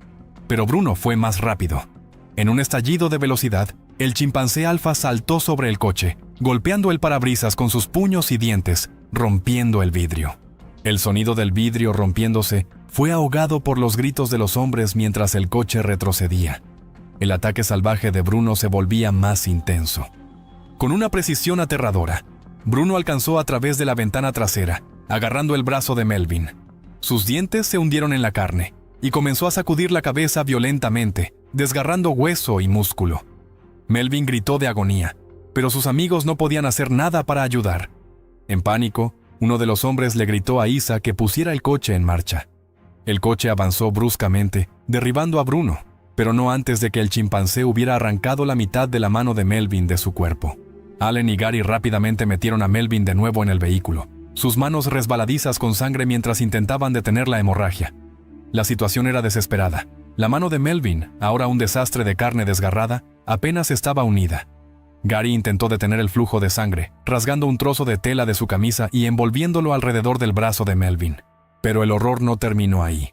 Pero Bruno fue más rápido. En un estallido de velocidad, el chimpancé alfa saltó sobre el coche, golpeando el parabrisas con sus puños y dientes, rompiendo el vidrio. El sonido del vidrio rompiéndose fue ahogado por los gritos de los hombres mientras el coche retrocedía. El ataque salvaje de Bruno se volvía más intenso. Con una precisión aterradora, Bruno alcanzó a través de la ventana trasera, agarrando el brazo de Melvin. Sus dientes se hundieron en la carne y comenzó a sacudir la cabeza violentamente, desgarrando hueso y músculo. Melvin gritó de agonía, pero sus amigos no podían hacer nada para ayudar. En pánico, uno de los hombres le gritó a Isa que pusiera el coche en marcha. El coche avanzó bruscamente, derribando a Bruno, pero no antes de que el chimpancé hubiera arrancado la mitad de la mano de Melvin de su cuerpo. Allen y Gary rápidamente metieron a Melvin de nuevo en el vehículo, sus manos resbaladizas con sangre mientras intentaban detener la hemorragia. La situación era desesperada. La mano de Melvin, ahora un desastre de carne desgarrada, apenas estaba unida. Gary intentó detener el flujo de sangre, rasgando un trozo de tela de su camisa y envolviéndolo alrededor del brazo de Melvin. Pero el horror no terminó ahí.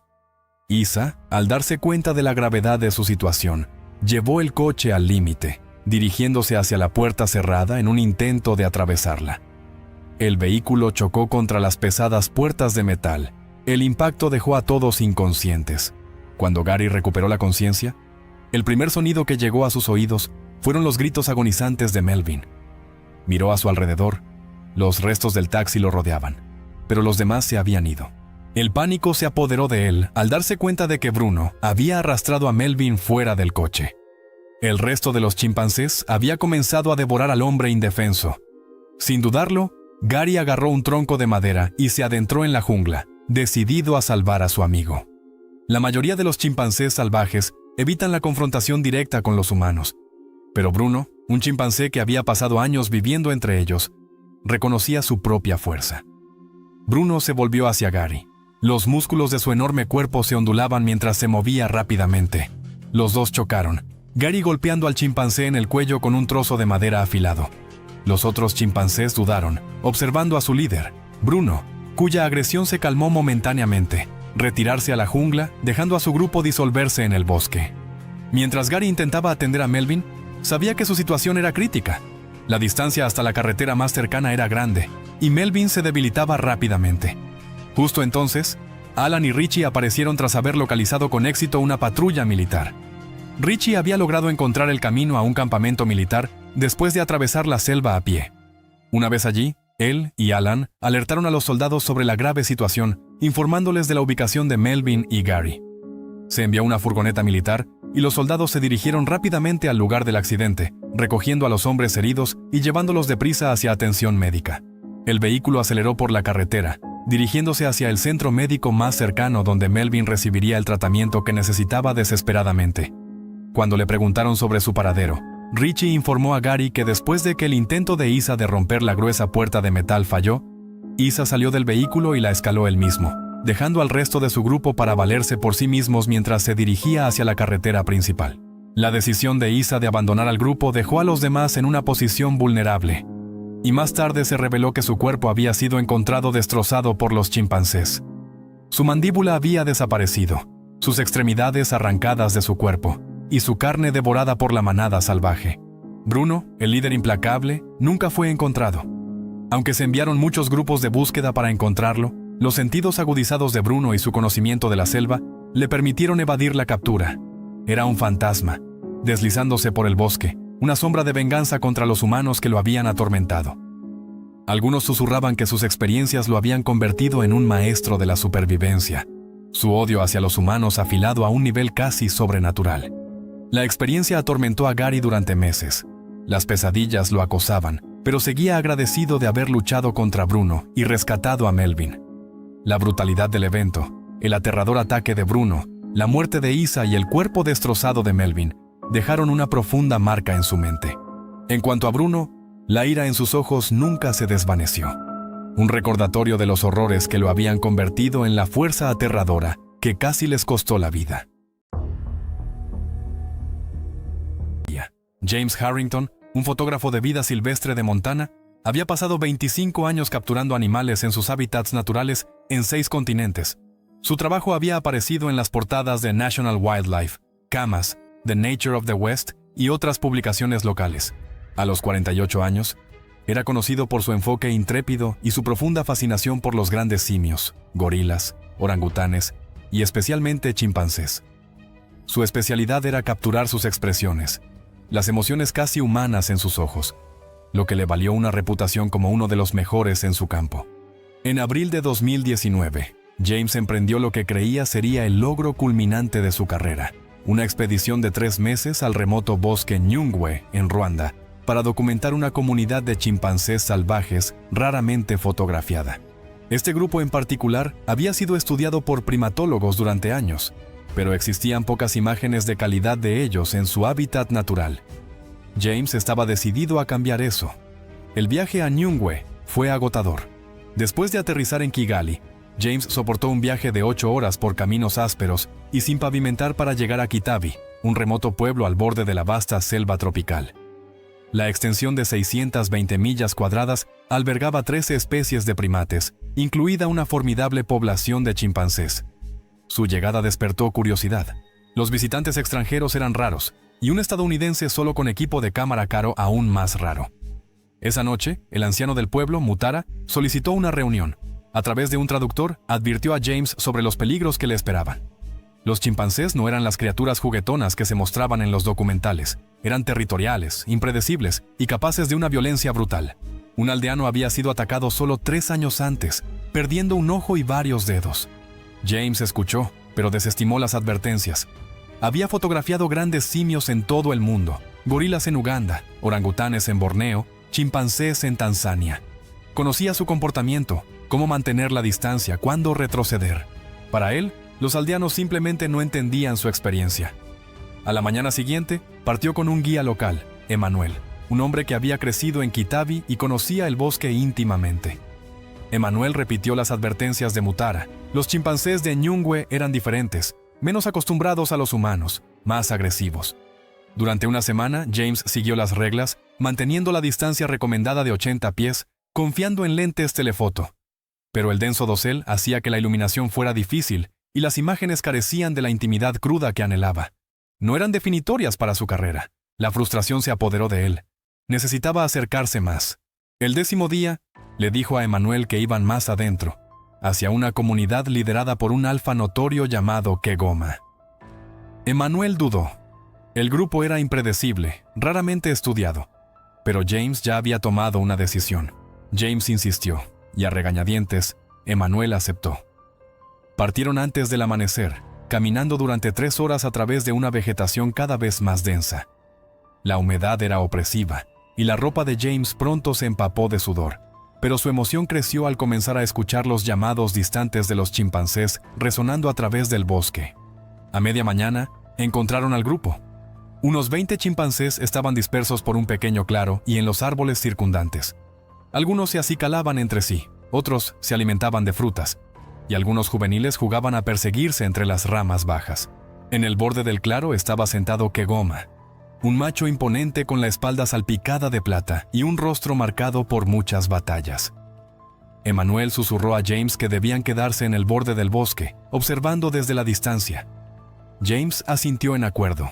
Isa, al darse cuenta de la gravedad de su situación, llevó el coche al límite, dirigiéndose hacia la puerta cerrada en un intento de atravesarla. El vehículo chocó contra las pesadas puertas de metal. El impacto dejó a todos inconscientes. Cuando Gary recuperó la conciencia, el primer sonido que llegó a sus oídos fueron los gritos agonizantes de Melvin. Miró a su alrededor. Los restos del taxi lo rodeaban, pero los demás se habían ido. El pánico se apoderó de él al darse cuenta de que Bruno había arrastrado a Melvin fuera del coche. El resto de los chimpancés había comenzado a devorar al hombre indefenso. Sin dudarlo, Gary agarró un tronco de madera y se adentró en la jungla, decidido a salvar a su amigo. La mayoría de los chimpancés salvajes evitan la confrontación directa con los humanos. Pero Bruno, un chimpancé que había pasado años viviendo entre ellos, reconocía su propia fuerza. Bruno se volvió hacia Gary. Los músculos de su enorme cuerpo se ondulaban mientras se movía rápidamente. Los dos chocaron, Gary golpeando al chimpancé en el cuello con un trozo de madera afilado. Los otros chimpancés dudaron, observando a su líder, Bruno, cuya agresión se calmó momentáneamente, retirarse a la jungla, dejando a su grupo disolverse en el bosque. Mientras Gary intentaba atender a Melvin, sabía que su situación era crítica. La distancia hasta la carretera más cercana era grande, y Melvin se debilitaba rápidamente. Justo entonces, Alan y Richie aparecieron tras haber localizado con éxito una patrulla militar. Richie había logrado encontrar el camino a un campamento militar después de atravesar la selva a pie. Una vez allí, él y Alan alertaron a los soldados sobre la grave situación, informándoles de la ubicación de Melvin y Gary. Se envió una furgoneta militar y los soldados se dirigieron rápidamente al lugar del accidente, recogiendo a los hombres heridos y llevándolos deprisa hacia atención médica. El vehículo aceleró por la carretera, dirigiéndose hacia el centro médico más cercano donde Melvin recibiría el tratamiento que necesitaba desesperadamente. Cuando le preguntaron sobre su paradero, Richie informó a Gary que después de que el intento de Isa de romper la gruesa puerta de metal falló, Isa salió del vehículo y la escaló él mismo, dejando al resto de su grupo para valerse por sí mismos mientras se dirigía hacia la carretera principal. La decisión de Isa de abandonar al grupo dejó a los demás en una posición vulnerable, y más tarde se reveló que su cuerpo había sido encontrado destrozado por los chimpancés. Su mandíbula había desaparecido, sus extremidades arrancadas de su cuerpo, y su carne devorada por la manada salvaje. Bruno, el líder implacable, nunca fue encontrado. Aunque se enviaron muchos grupos de búsqueda para encontrarlo, los sentidos agudizados de Bruno y su conocimiento de la selva le permitieron evadir la captura. Era un fantasma, deslizándose por el bosque, una sombra de venganza contra los humanos que lo habían atormentado. Algunos susurraban que sus experiencias lo habían convertido en un maestro de la supervivencia, su odio hacia los humanos afilado a un nivel casi sobrenatural. La experiencia atormentó a Gary durante meses. Las pesadillas lo acosaban, pero seguía agradecido de haber luchado contra Bruno y rescatado a Melvin. La brutalidad del evento, el aterrador ataque de Bruno, la muerte de Isa y el cuerpo destrozado de Melvin dejaron una profunda marca en su mente. En cuanto a Bruno, la ira en sus ojos nunca se desvaneció. Un recordatorio de los horrores que lo habían convertido en la fuerza aterradora que casi les costó la vida. James Harrington, un fotógrafo de vida silvestre de Montana, había pasado 25 años capturando animales en sus hábitats naturales en 6 continentes. Su trabajo había aparecido en las portadas de National Wildlife, Camas, The Nature of the West y otras publicaciones locales. A los 48 años, era conocido por su enfoque intrépido y su profunda fascinación por los grandes simios, gorilas, orangutanes y especialmente chimpancés. Su especialidad era capturar sus expresiones, las emociones casi humanas en sus ojos, lo que le valió una reputación como uno de los mejores en su campo. En abril de 2019, James emprendió lo que creía sería el logro culminante de su carrera, una expedición de 3 meses al remoto bosque Nyungwe, en Ruanda, para documentar una comunidad de chimpancés salvajes raramente fotografiada. Este grupo en particular había sido estudiado por primatólogos durante años, pero existían pocas imágenes de calidad de ellos en su hábitat natural. James estaba decidido a cambiar eso. El viaje a Nyungwe fue agotador. Después de aterrizar en Kigali, James soportó un viaje de 8 horas por caminos ásperos y sin pavimentar para llegar a Kitabi, un remoto pueblo al borde de la vasta selva tropical. La extensión de 620 millas cuadradas albergaba 13 especies de primates, incluida una formidable población de chimpancés. Su llegada despertó curiosidad. Los visitantes extranjeros eran raros, y un estadounidense solo con equipo de cámara caro aún más raro. Esa noche, el anciano del pueblo, Mutara, solicitó una reunión. A través de un traductor, advirtió a James sobre los peligros que le esperaban. Los chimpancés no eran las criaturas juguetonas que se mostraban en los documentales. Eran territoriales, impredecibles y capaces de una violencia brutal. Un aldeano había sido atacado solo 3 años antes, perdiendo un ojo y varios dedos. James escuchó, pero desestimó las advertencias. Había fotografiado grandes simios en todo el mundo, gorilas en Uganda, orangutanes en Borneo, chimpancés en Tanzania. Conocía su comportamiento, cómo mantener la distancia, cuándo retroceder. Para él, los aldeanos simplemente no entendían su experiencia. A la mañana siguiente, partió con un guía local, Emmanuel, un hombre que había crecido en Kitabi y conocía el bosque íntimamente. Emmanuel repitió las advertencias de Mutara. Los chimpancés de Nyungwe eran diferentes, menos acostumbrados a los humanos, más agresivos. Durante una semana, James siguió las reglas, manteniendo la distancia recomendada de 80 pies, confiando en lentes telefoto. Pero el denso dosel hacía que la iluminación fuera difícil y las imágenes carecían de la intimidad cruda que anhelaba. No eran definitorias para su carrera. La frustración se apoderó de él. Necesitaba acercarse más. El 10º día, le dijo a Emmanuel que iban más adentro, hacia una comunidad liderada por un alfa notorio llamado Kegoma. Emmanuel dudó. El grupo era impredecible, raramente estudiado. Pero James ya había tomado una decisión. James insistió, y a regañadientes, Emmanuel aceptó. Partieron antes del amanecer, caminando durante 3 horas a través de una vegetación cada vez más densa. La humedad era opresiva, y la ropa de James pronto se empapó de sudor, pero su emoción creció al comenzar a escuchar los llamados distantes de los chimpancés resonando a través del bosque. A media mañana, encontraron al grupo. Unos 20 chimpancés estaban dispersos por un pequeño claro y en los árboles circundantes. Algunos se acicalaban entre sí, otros se alimentaban de frutas, y algunos juveniles jugaban a perseguirse entre las ramas bajas. En el borde del claro estaba sentado Kegoma, un macho imponente con la espalda salpicada de plata y un rostro marcado por muchas batallas. Emmanuel susurró a James que debían quedarse en el borde del bosque, observando desde la distancia. James asintió en acuerdo,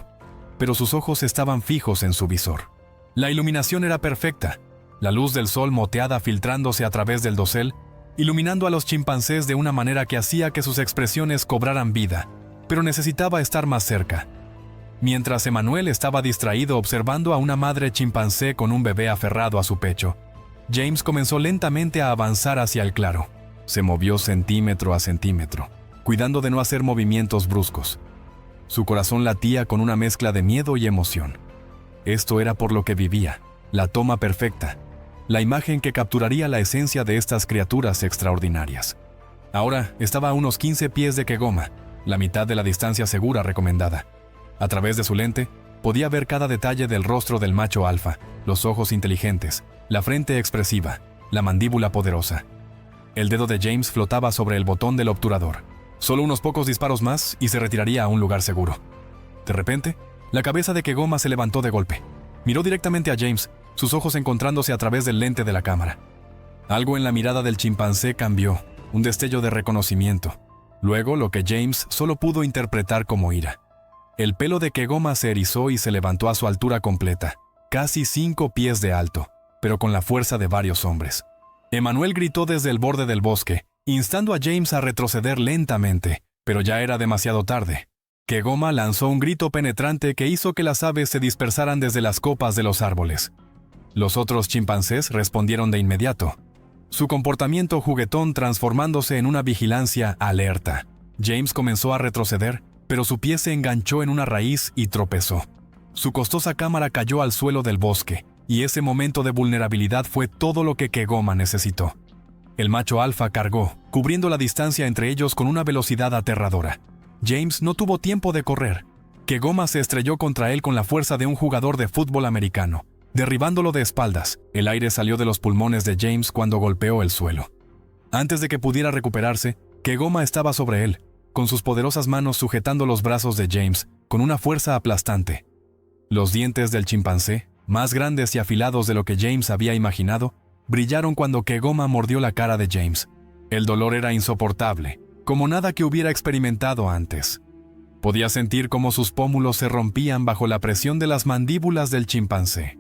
pero sus ojos estaban fijos en su visor. La iluminación era perfecta, la luz del sol moteada filtrándose a través del dosel, iluminando a los chimpancés de una manera que hacía que sus expresiones cobraran vida, pero necesitaba estar más cerca. Mientras Emmanuel estaba distraído observando a una madre chimpancé con un bebé aferrado a su pecho, James comenzó lentamente a avanzar hacia el claro. Se movió centímetro a centímetro, cuidando de no hacer movimientos bruscos. Su corazón latía con una mezcla de miedo y emoción. Esto era por lo que vivía, la toma perfecta, la imagen que capturaría la esencia de estas criaturas extraordinarias. Ahora estaba a unos 15 pies de Kegoma, la mitad de la distancia segura recomendada. A través de su lente, Podía ver cada detalle del rostro del macho alfa, los ojos inteligentes, la frente expresiva, la mandíbula poderosa. El dedo de James flotaba sobre el botón del obturador. Solo unos pocos disparos más y se retiraría a un lugar seguro. De repente, la cabeza de Kegoma se levantó de golpe. Miró directamente a James, sus ojos encontrándose a través del lente de la cámara. Algo en la mirada del chimpancé cambió, un destello de reconocimiento. Luego, lo que James solo pudo interpretar como ira. El pelo de Kegoma se erizó y se levantó a su altura completa, casi 5 pies de alto, pero con la fuerza de varios hombres. Emmanuel gritó desde el borde del bosque, instando a James a retroceder lentamente, pero ya era demasiado tarde. Kegoma lanzó un grito penetrante que hizo que las aves se dispersaran desde las copas de los árboles. Los otros chimpancés respondieron de inmediato, su comportamiento juguetón transformándose en una vigilancia alerta. James comenzó a retroceder, pero su pie se enganchó en una raíz y tropezó. Su costosa cámara cayó al suelo del bosque, y ese momento de vulnerabilidad fue todo lo que Kegoma necesitó. El macho alfa cargó, cubriendo la distancia entre ellos con una velocidad aterradora. James no tuvo tiempo de correr. Kegoma se estrelló contra él con la fuerza de un jugador de fútbol americano, derribándolo de espaldas. El aire salió de los pulmones de James cuando golpeó el suelo. Antes de que pudiera recuperarse, Kegoma estaba sobre él, con sus poderosas manos sujetando los brazos de James con una fuerza aplastante. Los dientes del chimpancé, más grandes y afilados de lo que James había imaginado, brillaron cuando Kegoma mordió la cara de James. El dolor era insoportable, como nada que hubiera experimentado antes. Podía sentir cómo sus pómulos se rompían bajo la presión de las mandíbulas del chimpancé.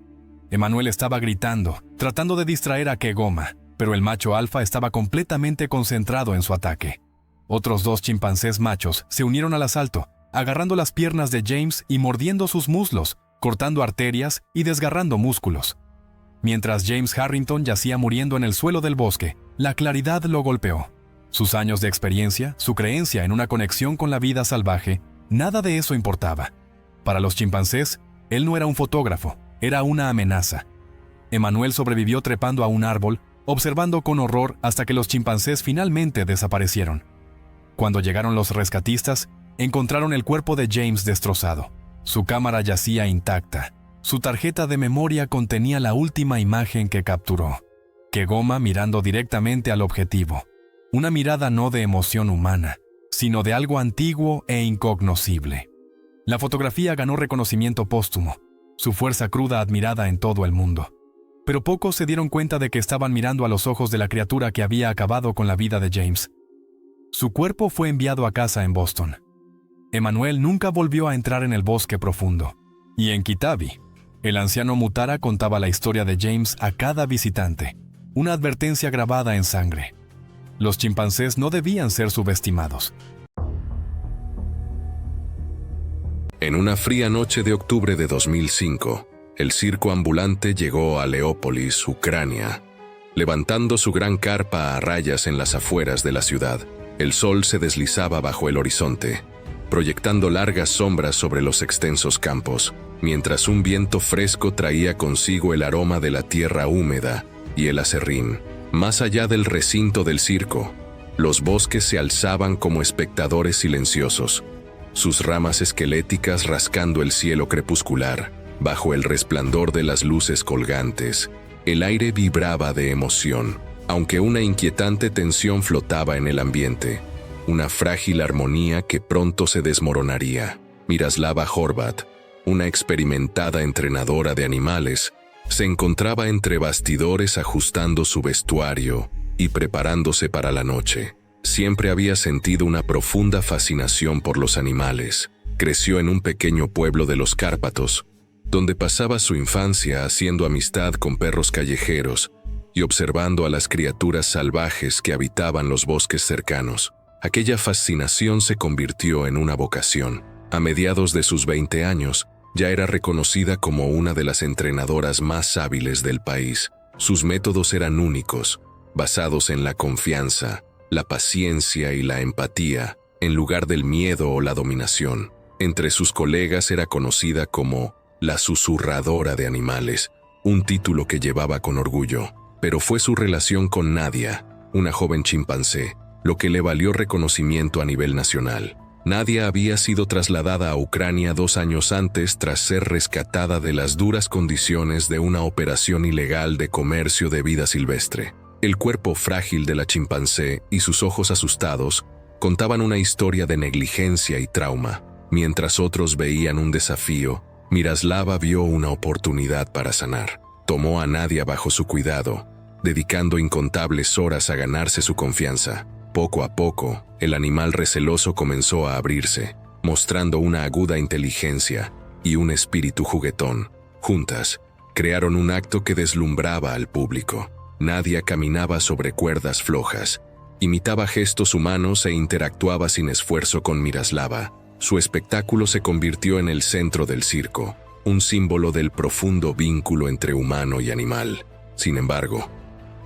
Emmanuel estaba gritando, tratando de distraer a Kegoma, pero el macho alfa estaba completamente concentrado en su ataque. Otros 2 chimpancés machos se unieron al asalto, agarrando las piernas de James y mordiendo sus muslos, cortando arterias y desgarrando músculos. Mientras James Harrington yacía muriendo en el suelo del bosque, la claridad lo golpeó. Sus años de experiencia, su creencia en una conexión con la vida salvaje, nada de eso importaba. Para los chimpancés, él no era un fotógrafo, era una amenaza. Emmanuel sobrevivió trepando a un árbol, observando con horror hasta que los chimpancés finalmente desaparecieron. Cuando llegaron los rescatistas, encontraron el cuerpo de James destrozado. Su cámara yacía intacta. Su tarjeta de memoria contenía la última imagen que capturó. Kegoma mirando directamente al objetivo. Una mirada no de emoción humana, sino de algo antiguo e incognoscible. La fotografía ganó reconocimiento póstumo, su fuerza cruda admirada en todo el mundo. Pero pocos se dieron cuenta de que estaban mirando a los ojos de la criatura que había acabado con la vida de James. Su cuerpo fue enviado a casa en Boston. Emmanuel nunca volvió a entrar en el bosque profundo. Y en Kitabi, el anciano Mutara contaba la historia de James a cada visitante, una advertencia grabada en sangre. Los chimpancés no debían ser subestimados. En una fría noche de octubre de 2005, el circo ambulante llegó a Leópolis, Ucrania. Levantando su gran carpa a rayas en las afueras de la ciudad, el sol se deslizaba bajo el horizonte, proyectando largas sombras sobre los extensos campos, mientras un viento fresco traía consigo el aroma de la tierra húmeda y el aserrín. Más allá del recinto del circo, los bosques se alzaban como espectadores silenciosos, sus ramas esqueléticas rascando el cielo crepuscular. Bajo el resplandor de las luces colgantes, el aire vibraba de emoción, aunque una inquietante tensión flotaba en el ambiente, una frágil armonía que pronto se desmoronaría. Miroslava Horvat, una experimentada entrenadora de animales, se encontraba entre bastidores ajustando su vestuario y preparándose para la noche. Siempre había sentido una profunda fascinación por los animales. Creció en un pequeño pueblo de los Cárpatos, donde pasaba su infancia haciendo amistad con perros callejeros y observando a las criaturas salvajes que habitaban los bosques cercanos. Aquella fascinación se convirtió en una vocación. A mediados de sus 20 años, ya era reconocida como una de las entrenadoras más hábiles del país. Sus métodos eran únicos, basados en la confianza, la paciencia y la empatía, en lugar del miedo o la dominación. Entre sus colegas era conocida como la susurradora de animales, un título que llevaba con orgullo. Pero fue su relación con Nadia, una joven chimpancé, lo que le valió reconocimiento a nivel nacional. Nadia había sido trasladada a Ucrania 2 años antes tras ser rescatada de las duras condiciones de una operación ilegal de comercio de vida silvestre. El cuerpo frágil de la chimpancé y sus ojos asustados contaban una historia de negligencia y trauma. Mientras otros veían un desafío, Miroslava vio una oportunidad para sanar. Tomó a Nadia bajo su cuidado, dedicando incontables horas a ganarse su confianza. Poco a poco, el animal receloso comenzó a abrirse, mostrando una aguda inteligencia y un espíritu juguetón. Juntas, crearon un acto que deslumbraba al público. Nadia caminaba sobre cuerdas flojas, imitaba gestos humanos e interactuaba sin esfuerzo con Miroslava. Su espectáculo se convirtió en el centro del circo, un símbolo del profundo vínculo entre humano y animal. Sin embargo,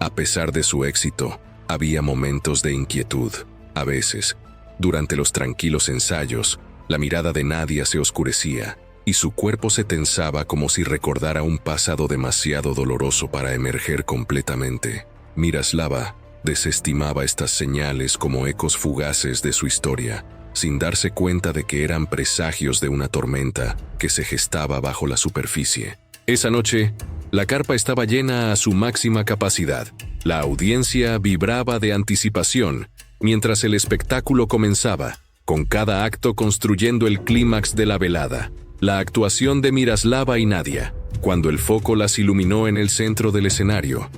a pesar de su éxito, había momentos de inquietud. A veces, durante los tranquilos ensayos, la mirada de Nadia se oscurecía y su cuerpo se tensaba como si recordara un pasado demasiado doloroso para emerger completamente. Miroslava desestimaba estas señales como ecos fugaces de su historia, sin darse cuenta de que eran presagios de una tormenta que se gestaba bajo la superficie. Esa noche, la carpa estaba llena a su máxima capacidad. La audiencia vibraba de anticipación, mientras el espectáculo comenzaba, con cada acto construyendo el clímax de la velada. La actuación de Miroslava y Nadia, cuando el foco las iluminó en el centro del escenario.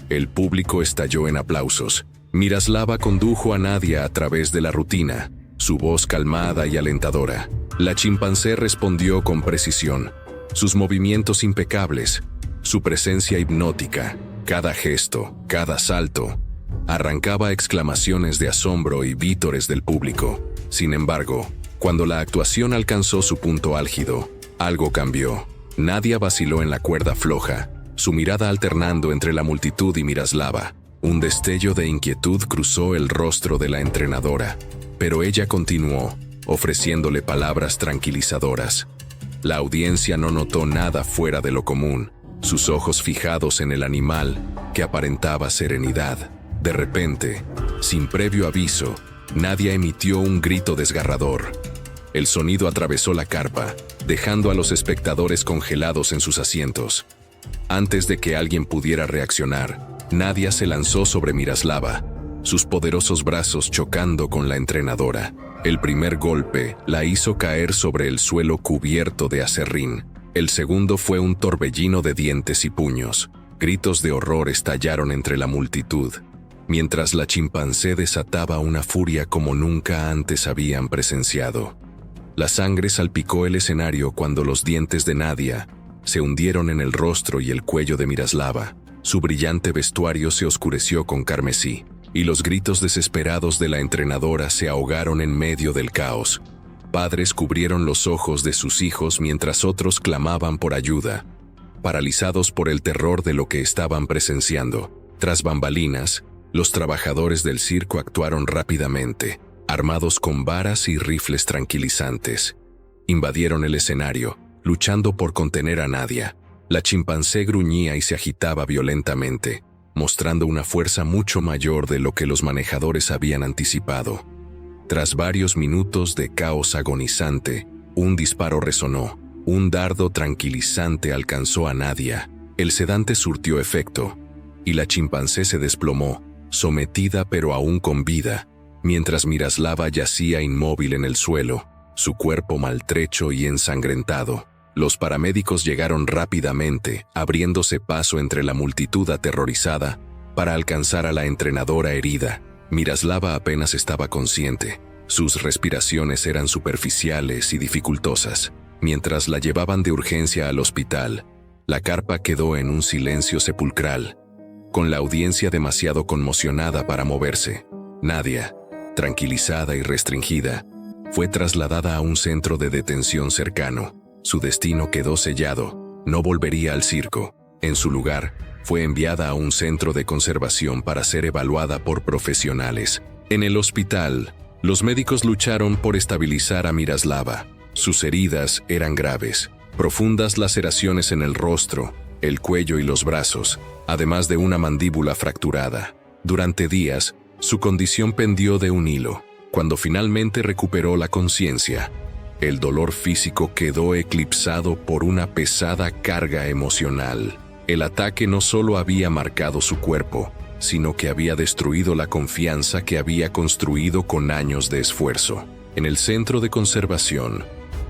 El público estalló en aplausos. Miroslava condujo a Nadia a través de la rutina, su voz calmada y alentadora. La chimpancé respondió con precisión, sus movimientos impecables, su presencia hipnótica. Cada gesto, cada salto, arrancaba exclamaciones de asombro y vítores del público. Sin embargo, cuando la actuación alcanzó su punto álgido, algo cambió. Nadia vaciló en la cuerda floja, su mirada alternando entre la multitud y Miroslava. Un destello de inquietud cruzó el rostro de la entrenadora, pero ella continuó, ofreciéndole palabras tranquilizadoras. La audiencia no notó nada fuera de lo común, sus ojos fijados en el animal, que aparentaba serenidad. De repente, sin previo aviso, Nadia emitió un grito desgarrador. El sonido atravesó la carpa, dejando a los espectadores congelados en sus asientos. Antes de que alguien pudiera reaccionar, Nadia se lanzó sobre Miroslava, sus poderosos brazos chocando con la entrenadora. El primer golpe la hizo caer sobre el suelo cubierto de aserrín. El segundo fue un torbellino de dientes y puños. Gritos de horror estallaron entre la multitud, mientras la chimpancé desataba una furia como nunca antes habían presenciado. La sangre salpicó el escenario cuando los dientes de Nadia se hundieron en el rostro y el cuello de Miroslava. Su brillante vestuario se oscureció con carmesí, y los gritos desesperados de la entrenadora se ahogaron en medio del caos. Padres cubrieron los ojos de sus hijos mientras otros clamaban por ayuda, paralizados por el terror de lo que estaban presenciando. Tras bambalinas, los trabajadores del circo actuaron rápidamente, armados con varas y rifles tranquilizantes. Invadieron el escenario, luchando por contener a Nadia. La chimpancé gruñía y se agitaba violentamente, mostrando una fuerza mucho mayor de lo que los manejadores habían anticipado. Tras varios minutos de caos agonizante, un disparo resonó. Un dardo tranquilizante alcanzó a Nadia. El sedante surtió efecto, y la chimpancé se desplomó, sometida pero aún con vida, mientras Miroslava yacía inmóvil en el suelo, su cuerpo maltrecho y ensangrentado. Los paramédicos llegaron rápidamente, abriéndose paso entre la multitud aterrorizada, para alcanzar a la entrenadora herida. Miroslava apenas estaba consciente. Sus respiraciones eran superficiales y dificultosas. Mientras la llevaban de urgencia al hospital, la carpa quedó en un silencio sepulcral, con la audiencia demasiado conmocionada para moverse. Nadia, tranquilizada y restringida, fue trasladada a un centro de detención cercano. Su destino quedó sellado, no volvería al circo. En su lugar, fue enviada a un centro de conservación para ser evaluada por profesionales. En el hospital, los médicos lucharon por estabilizar a Miroslava. Sus heridas eran graves, profundas laceraciones en el rostro, el cuello y los brazos, además de una mandíbula fracturada. Durante días, su condición pendió de un hilo. Cuando finalmente recuperó la conciencia, el dolor físico quedó eclipsado por una pesada carga emocional. El ataque no solo había marcado su cuerpo, sino que había destruido la confianza que había construido con años de esfuerzo. En el centro de conservación,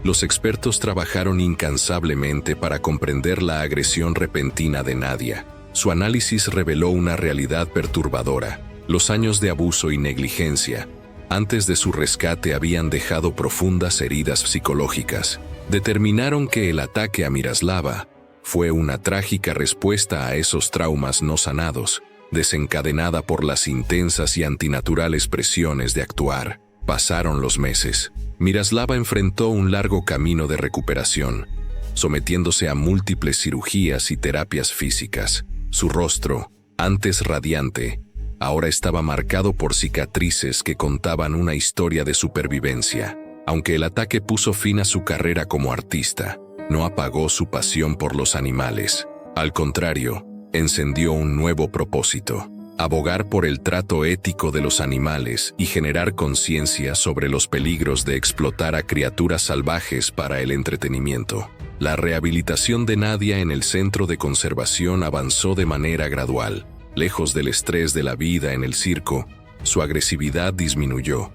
los expertos trabajaron incansablemente para comprender la agresión repentina de Nadia. Su análisis reveló una realidad perturbadora. Los años de abuso y negligencia antes de su rescate habían dejado profundas heridas psicológicas. Determinaron que el ataque a Miroslava fue una trágica respuesta a esos traumas no sanados, desencadenada por las intensas y antinaturales presiones de actuar. Pasaron los meses. Miroslava enfrentó un largo camino de recuperación, sometiéndose a múltiples cirugías y terapias físicas. Su rostro, antes radiante, ahora estaba marcado por cicatrices que contaban una historia de supervivencia. Aunque el ataque puso fin a su carrera como artista, no apagó su pasión por los animales. Al contrario, encendió un nuevo propósito: abogar por el trato ético de los animales y generar conciencia sobre los peligros de explotar a criaturas salvajes para el entretenimiento. La rehabilitación de Nadia en el centro de conservación avanzó de manera gradual. Lejos del estrés de la vida en el circo, su agresividad disminuyó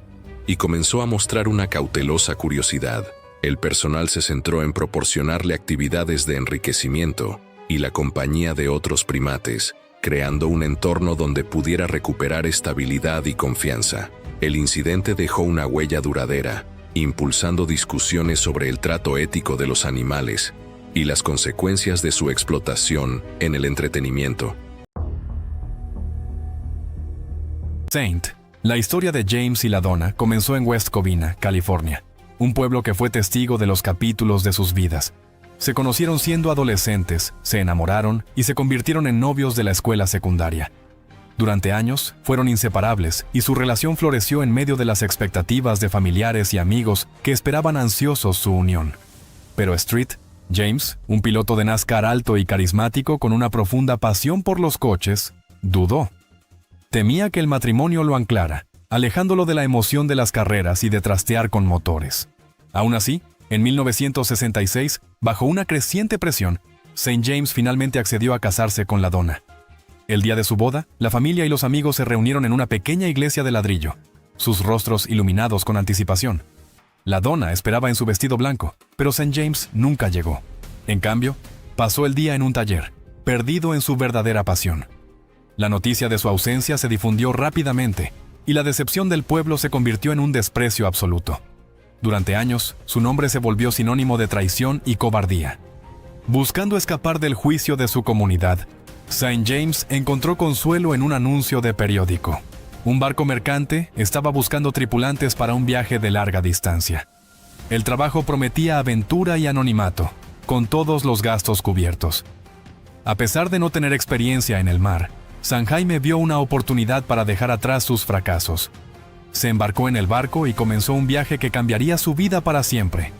y comenzó a mostrar una cautelosa curiosidad. El personal se centró en proporcionarle actividades de enriquecimiento y la compañía de otros primates, creando un entorno donde pudiera recuperar estabilidad y confianza. El incidente dejó una huella duradera, impulsando discusiones sobre el trato ético de los animales y las consecuencias de su explotación en el entretenimiento. Saint. La historia de James y la Donna comenzó en West Covina, California, un pueblo que fue testigo de los capítulos de sus vidas. Se conocieron siendo adolescentes, se enamoraron y se convirtieron en novios de la escuela secundaria. Durante años, fueron inseparables y su relación floreció en medio de las expectativas de familiares y amigos que esperaban ansiosos su unión. Pero Street, James, un piloto de NASCAR alto y carismático con una profunda pasión por los coches, dudó. Temía que el matrimonio lo anclara, alejándolo de la emoción de las carreras y de trastear con motores. Aún así, en 1966, bajo una creciente presión, St. James finalmente accedió a casarse con la Donna. El día de su boda, la familia y los amigos se reunieron en una pequeña iglesia de ladrillo, sus rostros iluminados con anticipación. La Donna esperaba en su vestido blanco, pero St. James nunca llegó. En cambio, pasó el día en un taller, perdido en su verdadera pasión. La noticia de su ausencia se difundió rápidamente, y la decepción del pueblo se convirtió en un desprecio absoluto. Durante años, su nombre se volvió sinónimo de traición y cobardía. Buscando escapar del juicio de su comunidad, St. James encontró consuelo en un anuncio de periódico. Un barco mercante estaba buscando tripulantes para un viaje de larga distancia. El trabajo prometía aventura y anonimato, con todos los gastos cubiertos. A pesar de no tener experiencia en el mar, San Jaime vio una oportunidad para dejar atrás sus fracasos. Se embarcó en el barco y comenzó un viaje que cambiaría su vida para siempre.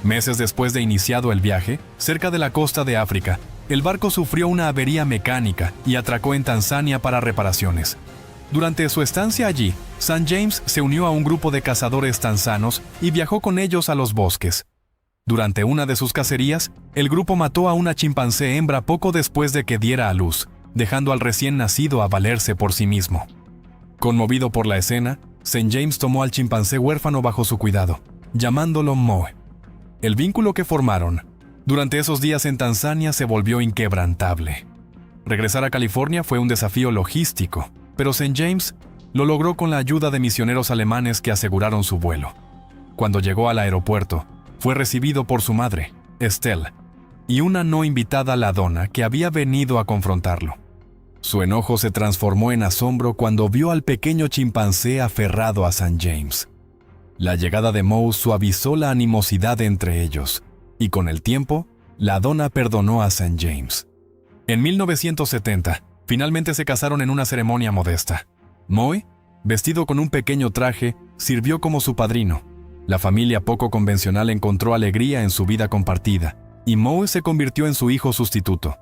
Meses después de iniciado el viaje, cerca de la costa de África, el barco sufrió una avería mecánica y atracó en Tanzania para reparaciones. Durante su estancia allí, St. James se unió a un grupo de cazadores tanzanos y viajó con ellos a los bosques. Durante una de sus cacerías, el grupo mató a una chimpancé hembra poco después de que diera a luz, dejando al recién nacido a valerse por sí mismo. Conmovido por la escena, St. James tomó al chimpancé huérfano bajo su cuidado, llamándolo Moe. El vínculo que formaron durante esos días en Tanzania se volvió inquebrantable. Regresar a California fue un desafío logístico, pero St. James lo logró con la ayuda de misioneros alemanes que aseguraron su vuelo. Cuando llegó al aeropuerto, fue recibido por su madre, Estelle, y una no invitada la Donna que había venido a confrontarlo. Su enojo se transformó en asombro cuando vio al pequeño chimpancé aferrado a St. James. La llegada de Moe suavizó la animosidad entre ellos, y con el tiempo, la Donna perdonó a St. James. En 1970, finalmente se casaron en una ceremonia modesta. Moe, vestido con un pequeño traje, sirvió como su padrino. La familia poco convencional encontró alegría en su vida compartida, y Moe se convirtió en su hijo sustituto.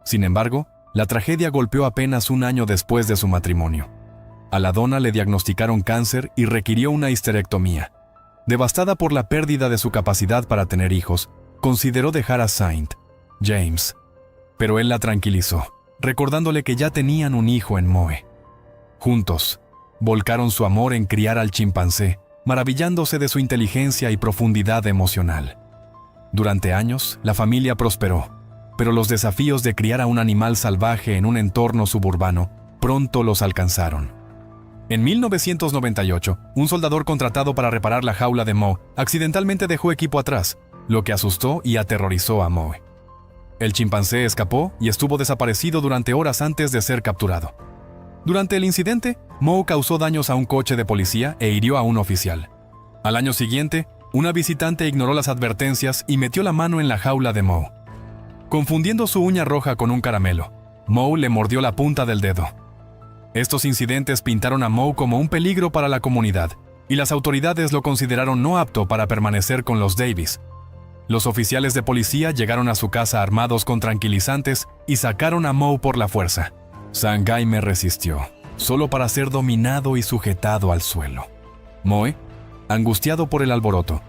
Sin embargo, la tragedia golpeó apenas un año después de su matrimonio. A la dona le diagnosticaron cáncer y requirió una histerectomía. Devastada por la pérdida de su capacidad para tener hijos, consideró dejar a St. James. Pero él la tranquilizó, recordándole que ya tenían un hijo en Moe. Juntos, volcaron su amor en criar al chimpancé, maravillándose de su inteligencia y profundidad emocional. Durante años, la familia prosperó, pero los desafíos de criar a un animal salvaje en un entorno suburbano pronto los alcanzaron. En 1998, un soldador contratado para reparar la jaula de Moe accidentalmente dejó equipo atrás, lo que asustó y aterrorizó a Moe. El chimpancé escapó y estuvo desaparecido durante horas antes de ser capturado. Durante el incidente, Moe causó daños a un coche de policía e hirió a un oficial. Al año siguiente, una visitante ignoró las advertencias y metió la mano en la jaula de Moe. Confundiendo su uña roja con un caramelo, Moe le mordió la punta del dedo. Estos incidentes pintaron a Moe como un peligro para la comunidad, y las autoridades lo consideraron no apto para permanecer con los Davis. Los oficiales de policía llegaron a su casa armados con tranquilizantes y sacaron a Moe por la fuerza. St. Jaime resistió, solo para ser dominado y sujetado al suelo. Moe, angustiado por el alboroto,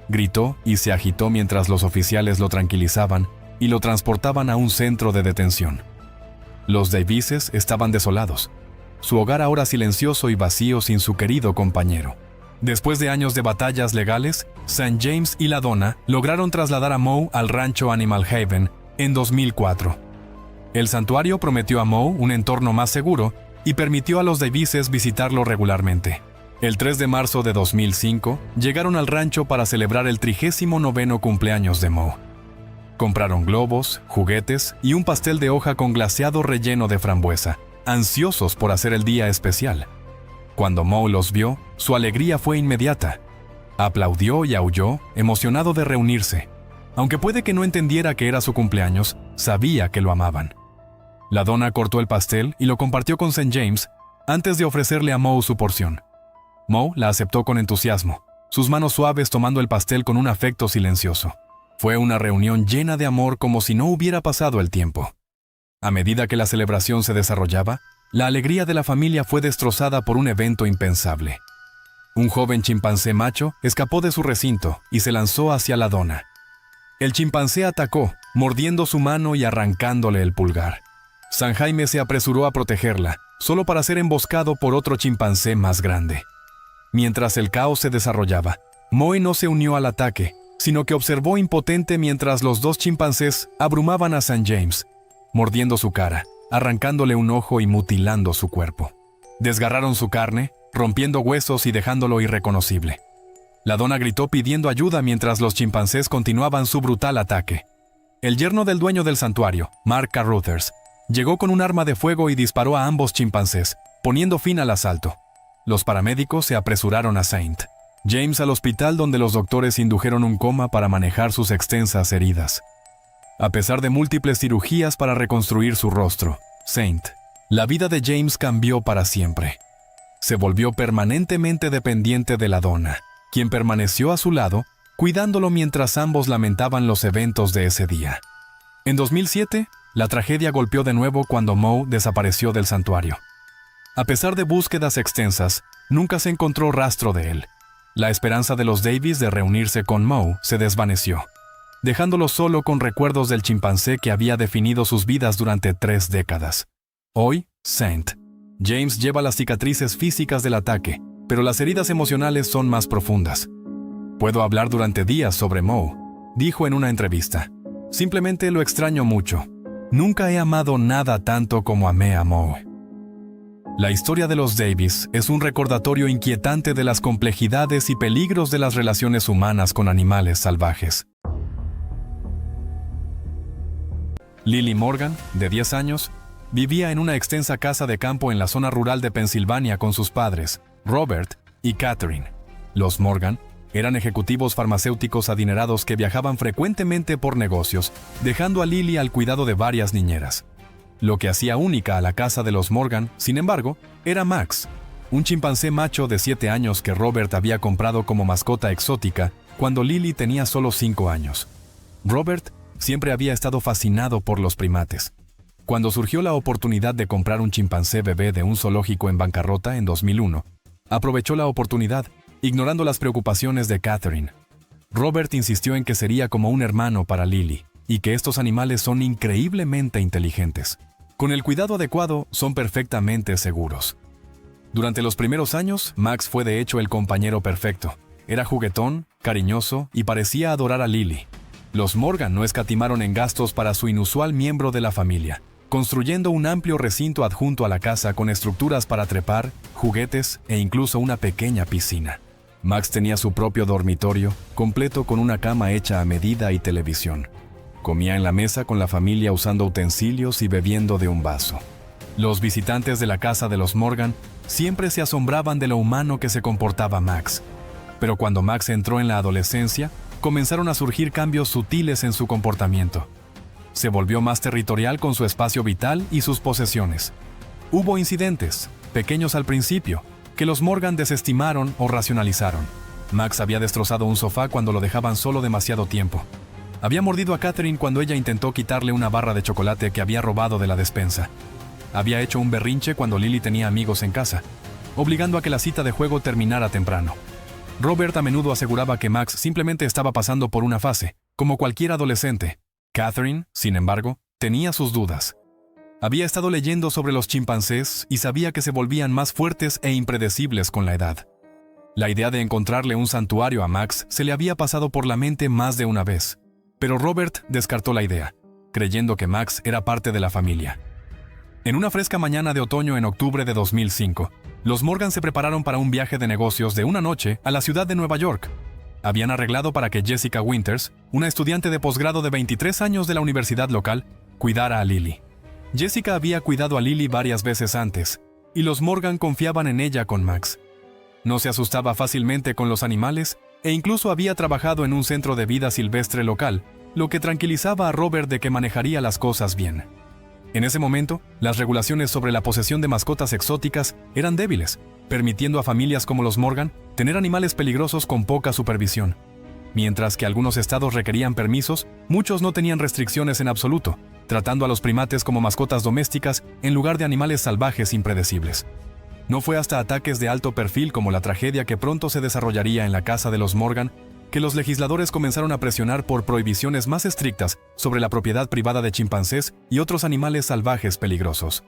gritó y se agitó mientras los oficiales lo tranquilizaban y lo transportaban a un centro de detención. Los Davises estaban desolados, su hogar ahora silencioso y vacío sin su querido compañero. Después de años de batallas legales, St. James y la dona lograron trasladar a Moe al rancho Animal Haven en 2004. El santuario prometió a Moe un entorno más seguro y permitió a los Davises visitarlo regularmente. El 3 de marzo de 2005, llegaron al rancho para celebrar el 39º cumpleaños de Moe. Compraron globos, juguetes y un pastel de hoja con glaseado relleno de frambuesa, ansiosos por hacer el día especial. Cuando Moe los vio, su alegría fue inmediata. Aplaudió y aulló, emocionado de reunirse. Aunque puede que no entendiera que era su cumpleaños, sabía que lo amaban. La dona cortó el pastel y lo compartió con St. James antes de ofrecerle a Moe su porción. Moe la aceptó con entusiasmo, sus manos suaves tomando el pastel con un afecto silencioso. Fue una reunión llena de amor como si no hubiera pasado el tiempo. A medida que la celebración se desarrollaba, la alegría de la familia fue destrozada por un evento impensable. Un joven chimpancé macho escapó de su recinto y se lanzó hacia la dona. El chimpancé atacó, mordiendo su mano y arrancándole el pulgar. St. Jaime se apresuró a protegerla, solo para ser emboscado por otro chimpancé más grande. Mientras el caos se desarrollaba, Moe no se unió al ataque, sino que observó impotente mientras los dos chimpancés abrumaban a St. James, mordiendo su cara, arrancándole un ojo y mutilando su cuerpo. Desgarraron su carne, rompiendo huesos y dejándolo irreconocible. La dona gritó pidiendo ayuda mientras los chimpancés continuaban su brutal ataque. El yerno del dueño del santuario, Mark Carruthers, llegó con un arma de fuego y disparó a ambos chimpancés, poniendo fin al asalto. Los paramédicos se apresuraron a St. James al hospital, donde los doctores indujeron un coma para manejar sus extensas heridas. A pesar de múltiples cirugías para reconstruir su rostro, la vida de James cambió para siempre. Se volvió permanentemente dependiente de la dona, quien permaneció a su lado, cuidándolo mientras ambos lamentaban los eventos de ese día. En 2007, la tragedia golpeó de nuevo cuando Moe desapareció del santuario. A pesar de búsquedas extensas, nunca se encontró rastro de él. La esperanza de los Davis de reunirse con Moe se desvaneció, dejándolo solo con recuerdos del chimpancé que había definido sus vidas durante 3 décadas. Hoy, St. James lleva las cicatrices físicas del ataque, pero las heridas emocionales son más profundas. Puedo hablar durante días sobre Moe, dijo en una entrevista. Simplemente lo extraño mucho. Nunca he amado nada tanto como amé a Moe. La historia de los Davis es un recordatorio inquietante de las complejidades y peligros de las relaciones humanas con animales salvajes. Lily Morgan, de 10 años, vivía en una extensa casa de campo en la zona rural de Pensilvania con sus padres, Robert y Catherine. Los Morgan eran ejecutivos farmacéuticos adinerados que viajaban frecuentemente por negocios, dejando a Lily al cuidado de varias niñeras. Lo que hacía única a la casa de los Morgan, sin embargo, era Max, un chimpancé macho de 7 años que Robert había comprado como mascota exótica cuando Lily tenía solo 5 años. Robert siempre había estado fascinado por los primates. Cuando surgió la oportunidad de comprar un chimpancé bebé de un zoológico en bancarrota en 2001, aprovechó la oportunidad, ignorando las preocupaciones de Catherine. Robert insistió en que sería como un hermano para Lily, y que estos animales son increíblemente inteligentes. Con el cuidado adecuado, son perfectamente seguros. Durante los primeros años, Max fue de hecho el compañero perfecto. Era juguetón, cariñoso y parecía adorar a Lily. Los Morgan no escatimaron en gastos para su inusual miembro de la familia, construyendo un amplio recinto adjunto a la casa con estructuras para trepar, juguetes e incluso una pequeña piscina. Max tenía su propio dormitorio, completo con una cama hecha a medida y televisión. Comía en la mesa con la familia usando utensilios y bebiendo de un vaso. Los visitantes de la casa de los Morgan siempre se asombraban de lo humano que se comportaba Max. Pero cuando Max entró en la adolescencia, comenzaron a surgir cambios sutiles en su comportamiento. Se volvió más territorial con su espacio vital y sus posesiones. Hubo incidentes, pequeños al principio, que los Morgan desestimaron o racionalizaron. Max había destrozado un sofá cuando lo dejaban solo demasiado tiempo. Había mordido a Catherine cuando ella intentó quitarle una barra de chocolate que había robado de la despensa. Había hecho un berrinche cuando Lily tenía amigos en casa, obligando a que la cita de juego terminara temprano. Robert a menudo aseguraba que Max simplemente estaba pasando por una fase, como cualquier adolescente. Catherine, sin embargo, tenía sus dudas. Había estado leyendo sobre los chimpancés y sabía que se volvían más fuertes e impredecibles con la edad. La idea de encontrarle un santuario a Max se le había pasado por la mente más de una vez, pero Robert descartó la idea, creyendo que Max era parte de la familia. En una fresca mañana de otoño en octubre de 2005, los Morgan se prepararon para un viaje de negocios de una noche a la ciudad de Nueva York. Habían arreglado para que Jessica Winters, una estudiante de posgrado de 23 años de la universidad local, cuidara a Lily. Jessica había cuidado a Lily varias veces antes, y los Morgan confiaban en ella con Max. No se asustaba fácilmente con los animales e incluso había trabajado en un centro de vida silvestre local, lo que tranquilizaba a Robert de que manejaría las cosas bien. En ese momento, las regulaciones sobre la posesión de mascotas exóticas eran débiles, permitiendo a familias como los Morgan tener animales peligrosos con poca supervisión. Mientras que algunos estados requerían permisos, muchos no tenían restricciones en absoluto, tratando a los primates como mascotas domésticas en lugar de animales salvajes impredecibles. No fue hasta ataques de alto perfil como la tragedia que pronto se desarrollaría en la casa de los Morgan que los legisladores comenzaron a presionar por prohibiciones más estrictas sobre la propiedad privada de chimpancés y otros animales salvajes peligrosos.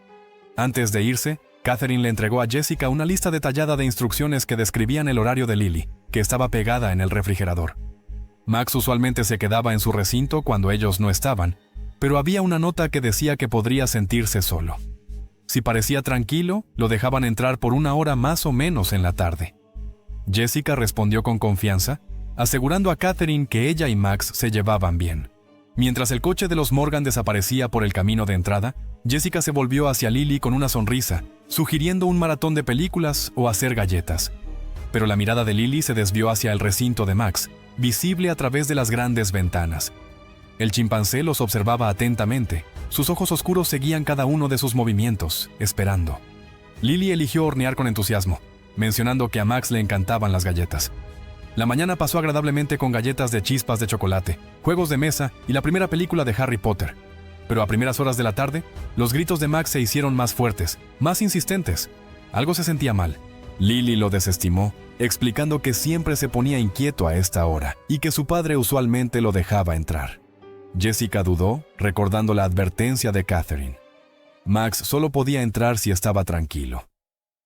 Antes de irse, Catherine le entregó a Jessica una lista detallada de instrucciones que describían el horario de Lily, que estaba pegada en el refrigerador. Max usualmente se quedaba en su recinto cuando ellos no estaban, pero había una nota que decía que podría sentirse solo. Si parecía tranquilo, lo dejaban entrar por una hora más o menos en la tarde. Jessica respondió con confianza, asegurando a Catherine que ella y Max se llevaban bien. Mientras el coche de los Morgan desaparecía por el camino de entrada, Jessica se volvió hacia Lily con una sonrisa, sugiriendo un maratón de películas o hacer galletas. Pero la mirada de Lily se desvió hacia el recinto de Max, visible a través de las grandes ventanas. El chimpancé los observaba atentamente. Sus ojos oscuros seguían cada uno de sus movimientos, esperando. Lily eligió hornear con entusiasmo, mencionando que a Max le encantaban las galletas. La mañana pasó agradablemente con galletas de chispas de chocolate, juegos de mesa y la primera película de Harry Potter. Pero a primeras horas de la tarde, los gritos de Max se hicieron más fuertes, más insistentes. Algo se sentía mal. Lily lo desestimó, explicando que siempre se ponía inquieto a esta hora y que su padre usualmente lo dejaba entrar. Jessica dudó, recordando la advertencia de Catherine. Max solo podía entrar si estaba tranquilo.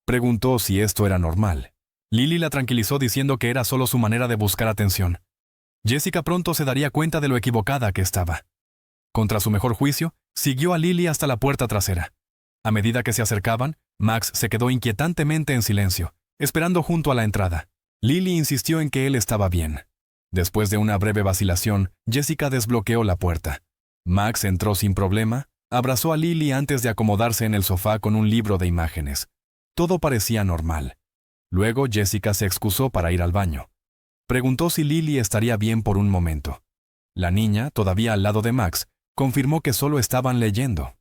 Preguntó si esto era normal. Lily la tranquilizó diciendo que era solo su manera de buscar atención. Jessica pronto se daría cuenta de lo equivocada que estaba. Contra su mejor juicio, siguió a Lily hasta la puerta trasera. A medida que se acercaban, Max se quedó inquietantemente en silencio, esperando junto a la entrada. Lily insistió en que él estaba bien. Después de una breve vacilación, Jessica desbloqueó la puerta. Max entró sin problema, abrazó a Lily antes de acomodarse en el sofá con un libro de imágenes. Todo parecía normal. Luego Jessica se excusó para ir al baño. Preguntó si Lily estaría bien por un momento. La niña, todavía al lado de Max, confirmó que solo estaban leyendo.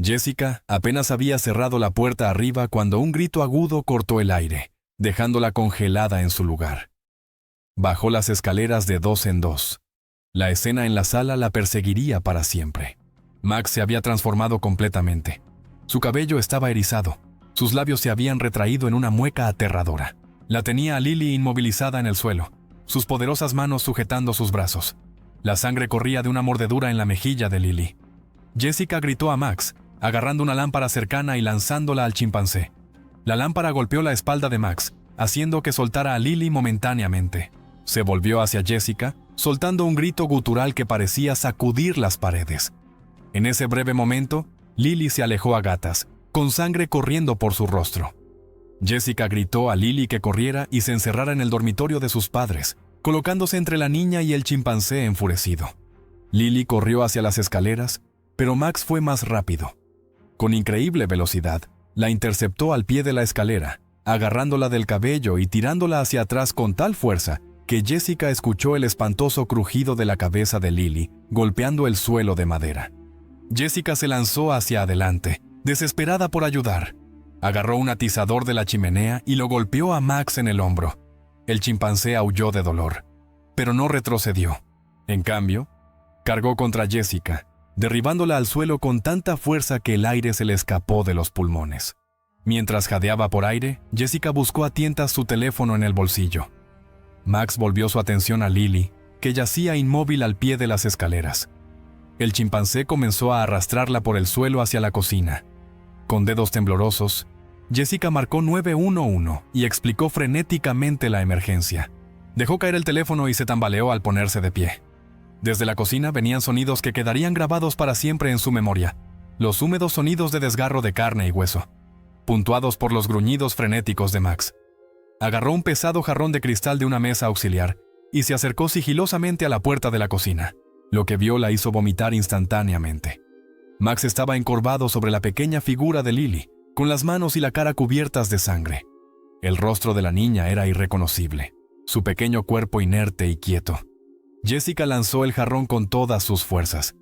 Jessica apenas había cerrado la puerta arriba cuando un grito agudo cortó el aire, dejándola congelada en su lugar. Bajó las escaleras de 2 en 2. La escena en la sala la perseguiría para siempre. Max se había transformado completamente. Su cabello estaba erizado. Sus labios se habían retraído en una mueca aterradora. La tenía a Lily inmovilizada en el suelo, sus poderosas manos sujetando sus brazos. La sangre corría de una mordedura en la mejilla de Lily. Jessica gritó a Max, agarrando una lámpara cercana y lanzándola al chimpancé. La lámpara golpeó la espalda de Max, haciendo que soltara a Lily momentáneamente. Se volvió hacia Jessica, soltando un grito gutural que parecía sacudir las paredes. En ese breve momento, Lily se alejó a gatas, con sangre corriendo por su rostro. Jessica gritó a Lily que corriera y se encerrara en el dormitorio de sus padres, colocándose entre la niña y el chimpancé enfurecido. Lily corrió hacia las escaleras, pero Max fue más rápido. Con increíble velocidad, la interceptó al pie de la escalera, agarrándola del cabello y tirándola hacia atrás con tal fuerza que Jessica escuchó el espantoso crujido de la cabeza de Lily golpeando el suelo de madera. Jessica se lanzó hacia adelante, desesperada por ayudar. Agarró un atizador de la chimenea y lo golpeó a Max en el hombro. El chimpancé aulló de dolor, pero no retrocedió. En cambio, cargó contra Jessica, derribándola al suelo con tanta fuerza que el aire se le escapó de los pulmones. Mientras jadeaba por aire, Jessica buscó a tientas su teléfono en el bolsillo. Max volvió su atención a Lily, que yacía inmóvil al pie de las escaleras. El chimpancé comenzó a arrastrarla por el suelo hacia la cocina. Con dedos temblorosos, Jessica marcó 911 y explicó frenéticamente la emergencia. Dejó caer el teléfono y se tambaleó al ponerse de pie. Desde la cocina venían sonidos que quedarían grabados para siempre en su memoria, los húmedos sonidos de desgarro de carne y hueso, puntuados por los gruñidos frenéticos de Max. Agarró un pesado jarrón de cristal de una mesa auxiliar y se acercó sigilosamente a la puerta de la cocina. Lo que vio la hizo vomitar instantáneamente. Max estaba encorvado sobre la pequeña figura de Lily, con las manos y la cara cubiertas de sangre. El rostro de la niña era irreconocible, su pequeño cuerpo inerte y quieto. Jessica lanzó el jarrón con todas sus fuerzas.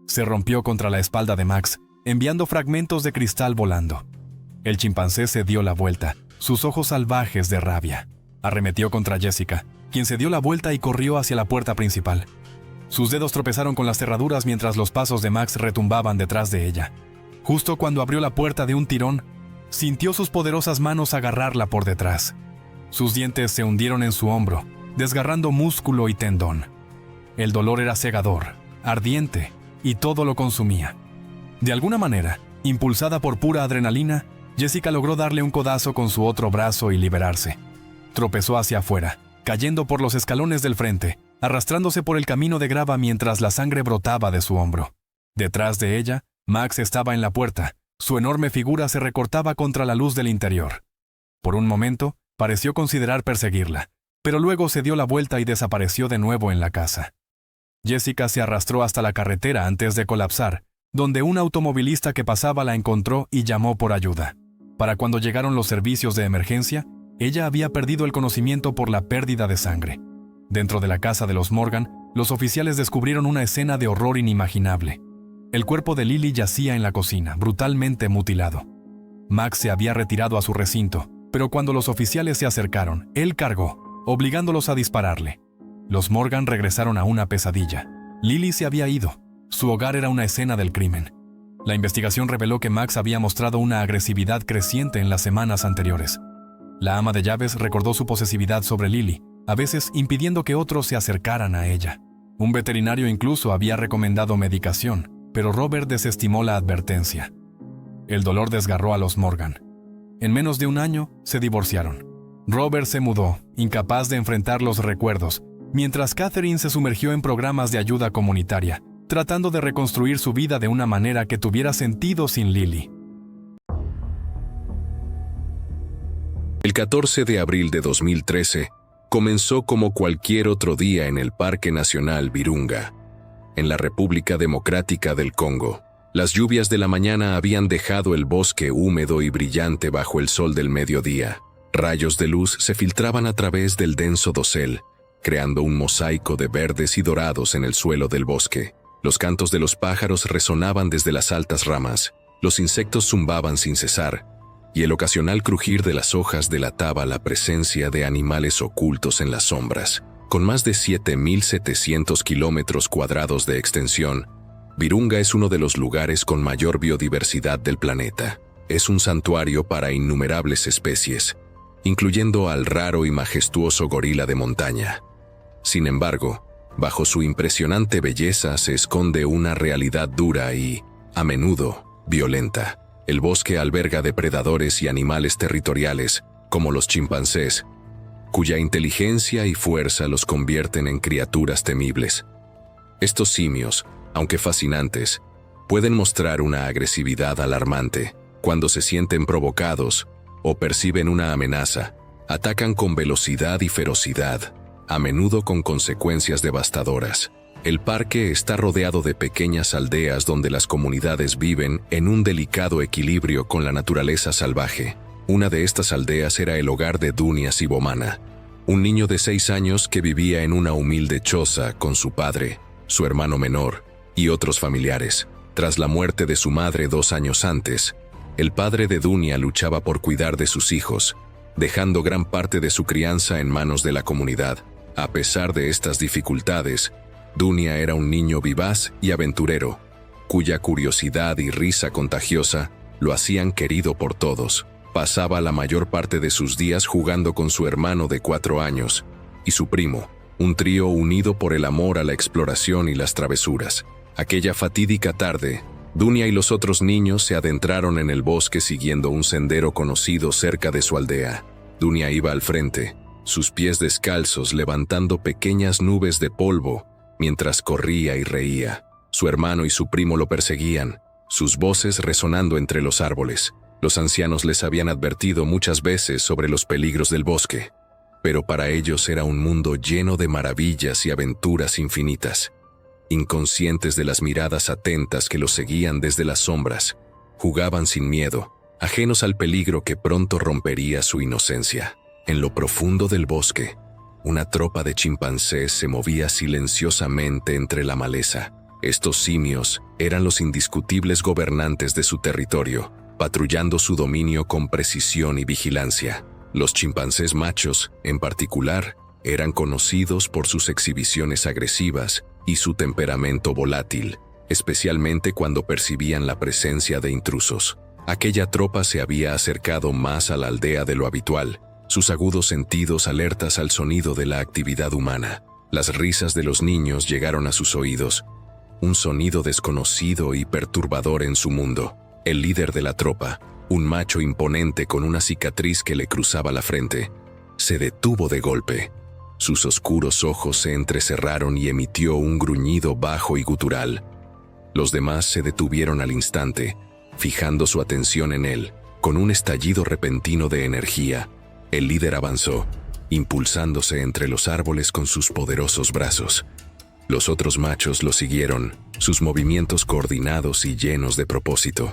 Se rompió contra la espalda de Max, enviando fragmentos de cristal volando. El chimpancé se dio la vuelta, sus ojos salvajes de rabia. Arremetió contra Jessica, quien se dio la vuelta y corrió hacia la puerta principal. Sus dedos tropezaron con las cerraduras mientras los pasos de Max retumbaban detrás de ella. Justo cuando abrió la puerta de un tirón, sintió sus poderosas manos agarrarla por detrás. Sus dientes se hundieron en su hombro, desgarrando músculo y tendón. El dolor era cegador, ardiente, y todo lo consumía. De alguna manera, impulsada por pura adrenalina, Jessica logró darle un codazo con su otro brazo y liberarse. Tropezó hacia afuera, cayendo por los escalones del frente, arrastrándose por el camino de grava mientras la sangre brotaba de su hombro. Detrás de ella, Max estaba en la puerta. Su enorme figura se recortaba contra la luz del interior. Por un momento, pareció considerar perseguirla, pero luego se dio la vuelta y desapareció de nuevo en la casa. Jessica se arrastró hasta la carretera antes de colapsar, donde un automovilista que pasaba la encontró y llamó por ayuda. Para cuando llegaron los servicios de emergencia, ella había perdido el conocimiento por la pérdida de sangre. Dentro de la casa de los Morgan, los oficiales descubrieron una escena de horror inimaginable. El cuerpo de Lily yacía en la cocina, brutalmente mutilado. Max se había retirado a su recinto, pero cuando los oficiales se acercaron, él cargó, obligándolos a dispararle. Los Morgan regresaron a una pesadilla. Lily se había ido. Su hogar era una escena del crimen. La investigación reveló que Max había mostrado una agresividad creciente en las semanas anteriores. La ama de llaves recordó su posesividad sobre Lily, a veces impidiendo que otros se acercaran a ella. Un veterinario incluso había recomendado medicación, pero Robert desestimó la advertencia. El dolor desgarró a los Morgan. En menos de un año, se divorciaron. Robert se mudó, incapaz de enfrentar los recuerdos, mientras Catherine se sumergió en programas de ayuda comunitaria, tratando de reconstruir su vida de una manera que tuviera sentido sin Lily. El 14 de abril de 2013 comenzó como cualquier otro día en el Parque Nacional Virunga, en la República Democrática del Congo. Las lluvias de la mañana habían dejado el bosque húmedo y brillante bajo el sol del mediodía. Rayos de luz se filtraban a través del denso dosel, creando un mosaico de verdes y dorados en el suelo del bosque. Los cantos de los pájaros resonaban desde las altas ramas, los insectos zumbaban sin cesar, y el ocasional crujir de las hojas delataba la presencia de animales ocultos en las sombras. Con más de 7.700 kilómetros cuadrados de extensión, Virunga es uno de los lugares con mayor biodiversidad del planeta. Es un santuario para innumerables especies, incluyendo al raro y majestuoso gorila de montaña. Sin embargo, bajo su impresionante belleza se esconde una realidad dura y, a menudo, violenta. El bosque alberga depredadores y animales territoriales, como los chimpancés, cuya inteligencia y fuerza los convierten en criaturas temibles. Estos simios, aunque fascinantes, pueden mostrar una agresividad alarmante. Cuando se sienten provocados o perciben una amenaza, atacan con velocidad y ferocidad, a menudo con consecuencias devastadoras. El parque está rodeado de pequeñas aldeas donde las comunidades viven en un delicado equilibrio con la naturaleza salvaje. Una de estas aldeas era el hogar de Dunia Sibomana, un niño de 6 años que vivía en una humilde choza con su padre, su hermano menor y otros familiares. Tras la muerte de su madre 2 años antes, el padre de Dunia luchaba por cuidar de sus hijos, dejando gran parte de su crianza en manos de la comunidad. A pesar de estas dificultades, Dunia era un niño vivaz y aventurero, cuya curiosidad y risa contagiosa lo hacían querido por todos. Pasaba la mayor parte de sus días jugando con su hermano de 4 años y su primo, un trío unido por el amor a la exploración y las travesuras. Aquella fatídica tarde, Dunia y los otros niños se adentraron en el bosque siguiendo un sendero conocido cerca de su aldea. Dunia iba al frente, sus pies descalzos levantando pequeñas nubes de polvo mientras corría y reía. Su hermano y su primo lo perseguían, sus voces resonando entre los árboles. Los ancianos les habían advertido muchas veces sobre los peligros del bosque, pero para ellos era un mundo lleno de maravillas y aventuras infinitas. Inconscientes de las miradas atentas que los seguían desde las sombras, jugaban sin miedo, ajenos al peligro que pronto rompería su inocencia. En lo profundo del bosque, una tropa de chimpancés se movía silenciosamente entre la maleza. Estos simios eran los indiscutibles gobernantes de su territorio, patrullando su dominio con precisión y vigilancia. Los chimpancés machos, en particular, eran conocidos por sus exhibiciones agresivas y su temperamento volátil, especialmente cuando percibían la presencia de intrusos. Aquella tropa se había acercado más a la aldea de lo habitual, sus agudos sentidos alertas al sonido de la actividad humana. Las risas de los niños llegaron a sus oídos, un sonido desconocido y perturbador en su mundo. El líder de la tropa, un macho imponente con una cicatriz que le cruzaba la frente, se detuvo de golpe. Sus oscuros ojos se entrecerraron y emitió un gruñido bajo y gutural. Los demás se detuvieron al instante, fijando su atención en él. Con un estallido repentino de energía, el líder avanzó, impulsándose entre los árboles con sus poderosos brazos. Los otros machos lo siguieron, sus movimientos coordinados y llenos de propósito.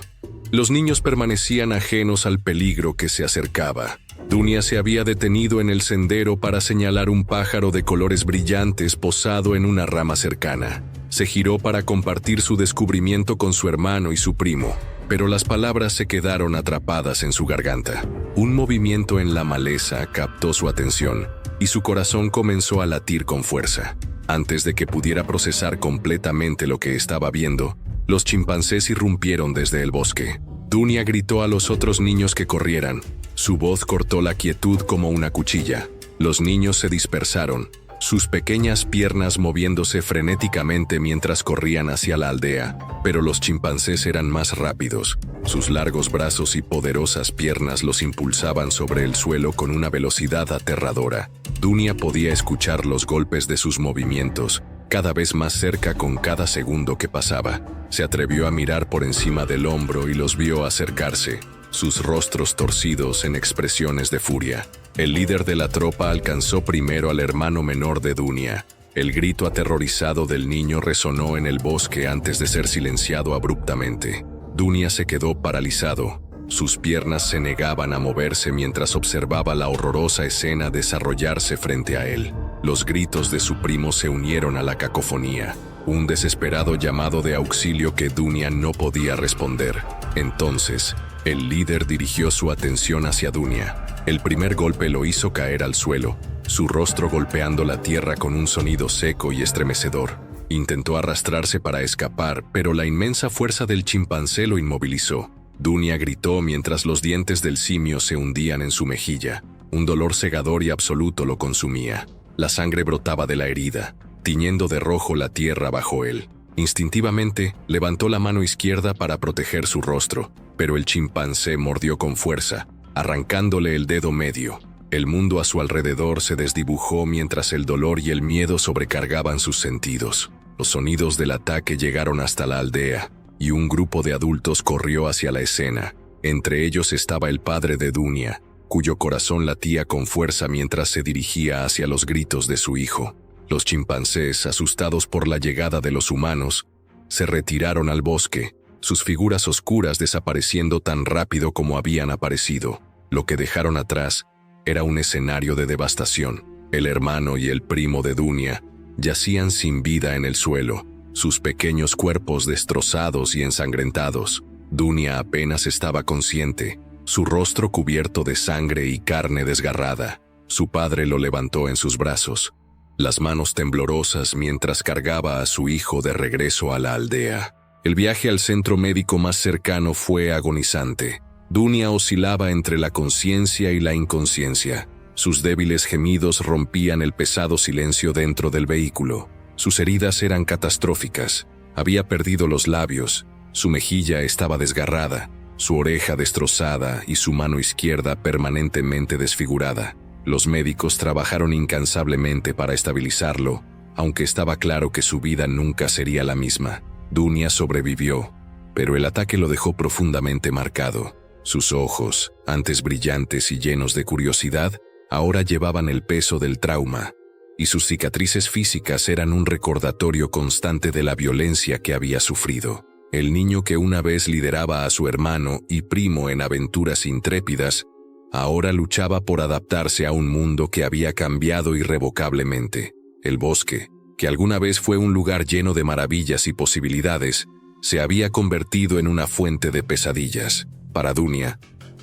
Los niños permanecían ajenos al peligro que se acercaba. Dunia se había detenido en el sendero para señalar un pájaro de colores brillantes posado en una rama cercana. Se giró para compartir su descubrimiento con su hermano y su primo, pero las palabras se quedaron atrapadas en su garganta. Un movimiento en la maleza captó su atención y su corazón comenzó a latir con fuerza. Antes de que pudiera procesar completamente lo que estaba viendo, los chimpancés irrumpieron desde el bosque. Dunia gritó a los otros niños que corrieran. Su voz cortó la quietud como una cuchilla. Los niños se dispersaron, sus pequeñas piernas moviéndose frenéticamente mientras corrían hacia la aldea, pero los chimpancés eran más rápidos. Sus largos brazos y poderosas piernas los impulsaban sobre el suelo con una velocidad aterradora. Dunia podía escuchar los golpes de sus movimientos, cada vez más cerca con cada segundo que pasaba. Se atrevió a mirar por encima del hombro y los vio acercarse, sus rostros torcidos en expresiones de furia. El líder de la tropa alcanzó primero al hermano menor de Dunia. El grito aterrorizado del niño resonó en el bosque antes de ser silenciado abruptamente. Dunia se quedó paralizado. Sus piernas se negaban a moverse mientras observaba la horrorosa escena desarrollarse frente a él. Los gritos de su primo se unieron a la cacofonía, un desesperado llamado de auxilio que Dunia no podía responder. Entonces, el líder dirigió su atención hacia Dunia. El primer golpe lo hizo caer al suelo, su rostro golpeando la tierra con un sonido seco y estremecedor. Intentó arrastrarse para escapar, pero la inmensa fuerza del chimpancé lo inmovilizó. Dunia gritó mientras los dientes del simio se hundían en su mejilla. Un dolor cegador y absoluto lo consumía. La sangre brotaba de la herida, tiñendo de rojo la tierra bajo él. Instintivamente, levantó la mano izquierda para proteger su rostro, pero el chimpancé mordió con fuerza, arrancándole el dedo medio. El mundo a su alrededor se desdibujó mientras el dolor y el miedo sobrecargaban sus sentidos. Los sonidos del ataque llegaron hasta la aldea, y un grupo de adultos corrió hacia la escena. Entre ellos estaba el padre de Dunia, cuyo corazón latía con fuerza mientras se dirigía hacia los gritos de su hijo. Los chimpancés, asustados por la llegada de los humanos, se retiraron al bosque, sus figuras oscuras desapareciendo tan rápido como habían aparecido. Lo que dejaron atrás era un escenario de devastación. El hermano y el primo de Dunia yacían sin vida en el suelo, sus pequeños cuerpos destrozados y ensangrentados. Dunia apenas estaba consciente, su rostro cubierto de sangre y carne desgarrada. Su padre lo levantó en sus brazos, las manos temblorosas mientras cargaba a su hijo de regreso a la aldea. El viaje al centro médico más cercano fue agonizante. Dunia oscilaba entre la conciencia y la inconsciencia. Sus débiles gemidos rompían el pesado silencio dentro del vehículo. Sus heridas eran catastróficas. Había perdido los labios, su mejilla estaba desgarrada, su oreja destrozada y su mano izquierda permanentemente desfigurada. Los médicos trabajaron incansablemente para estabilizarlo, aunque estaba claro que su vida nunca sería la misma. Dunia sobrevivió, pero el ataque lo dejó profundamente marcado. Sus ojos, antes brillantes y llenos de curiosidad, ahora llevaban el peso del trauma, y sus cicatrices físicas eran un recordatorio constante de la violencia que había sufrido. El niño que una vez lideraba a su hermano y primo en aventuras intrépidas, ahora luchaba por adaptarse a un mundo que había cambiado irrevocablemente. El bosque, que alguna vez fue un lugar lleno de maravillas y posibilidades, se había convertido en una fuente de pesadillas. Para Dunia,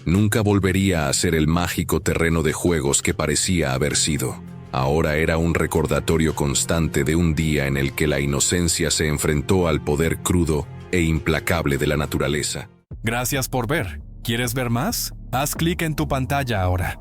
nunca volvería a ser el mágico terreno de juegos que parecía haber sido. Ahora era un recordatorio constante de un día en el que la inocencia se enfrentó al poder crudo e implacable de la naturaleza. Gracias por ver. ¿Quieres ver más? Haz clic en tu pantalla ahora.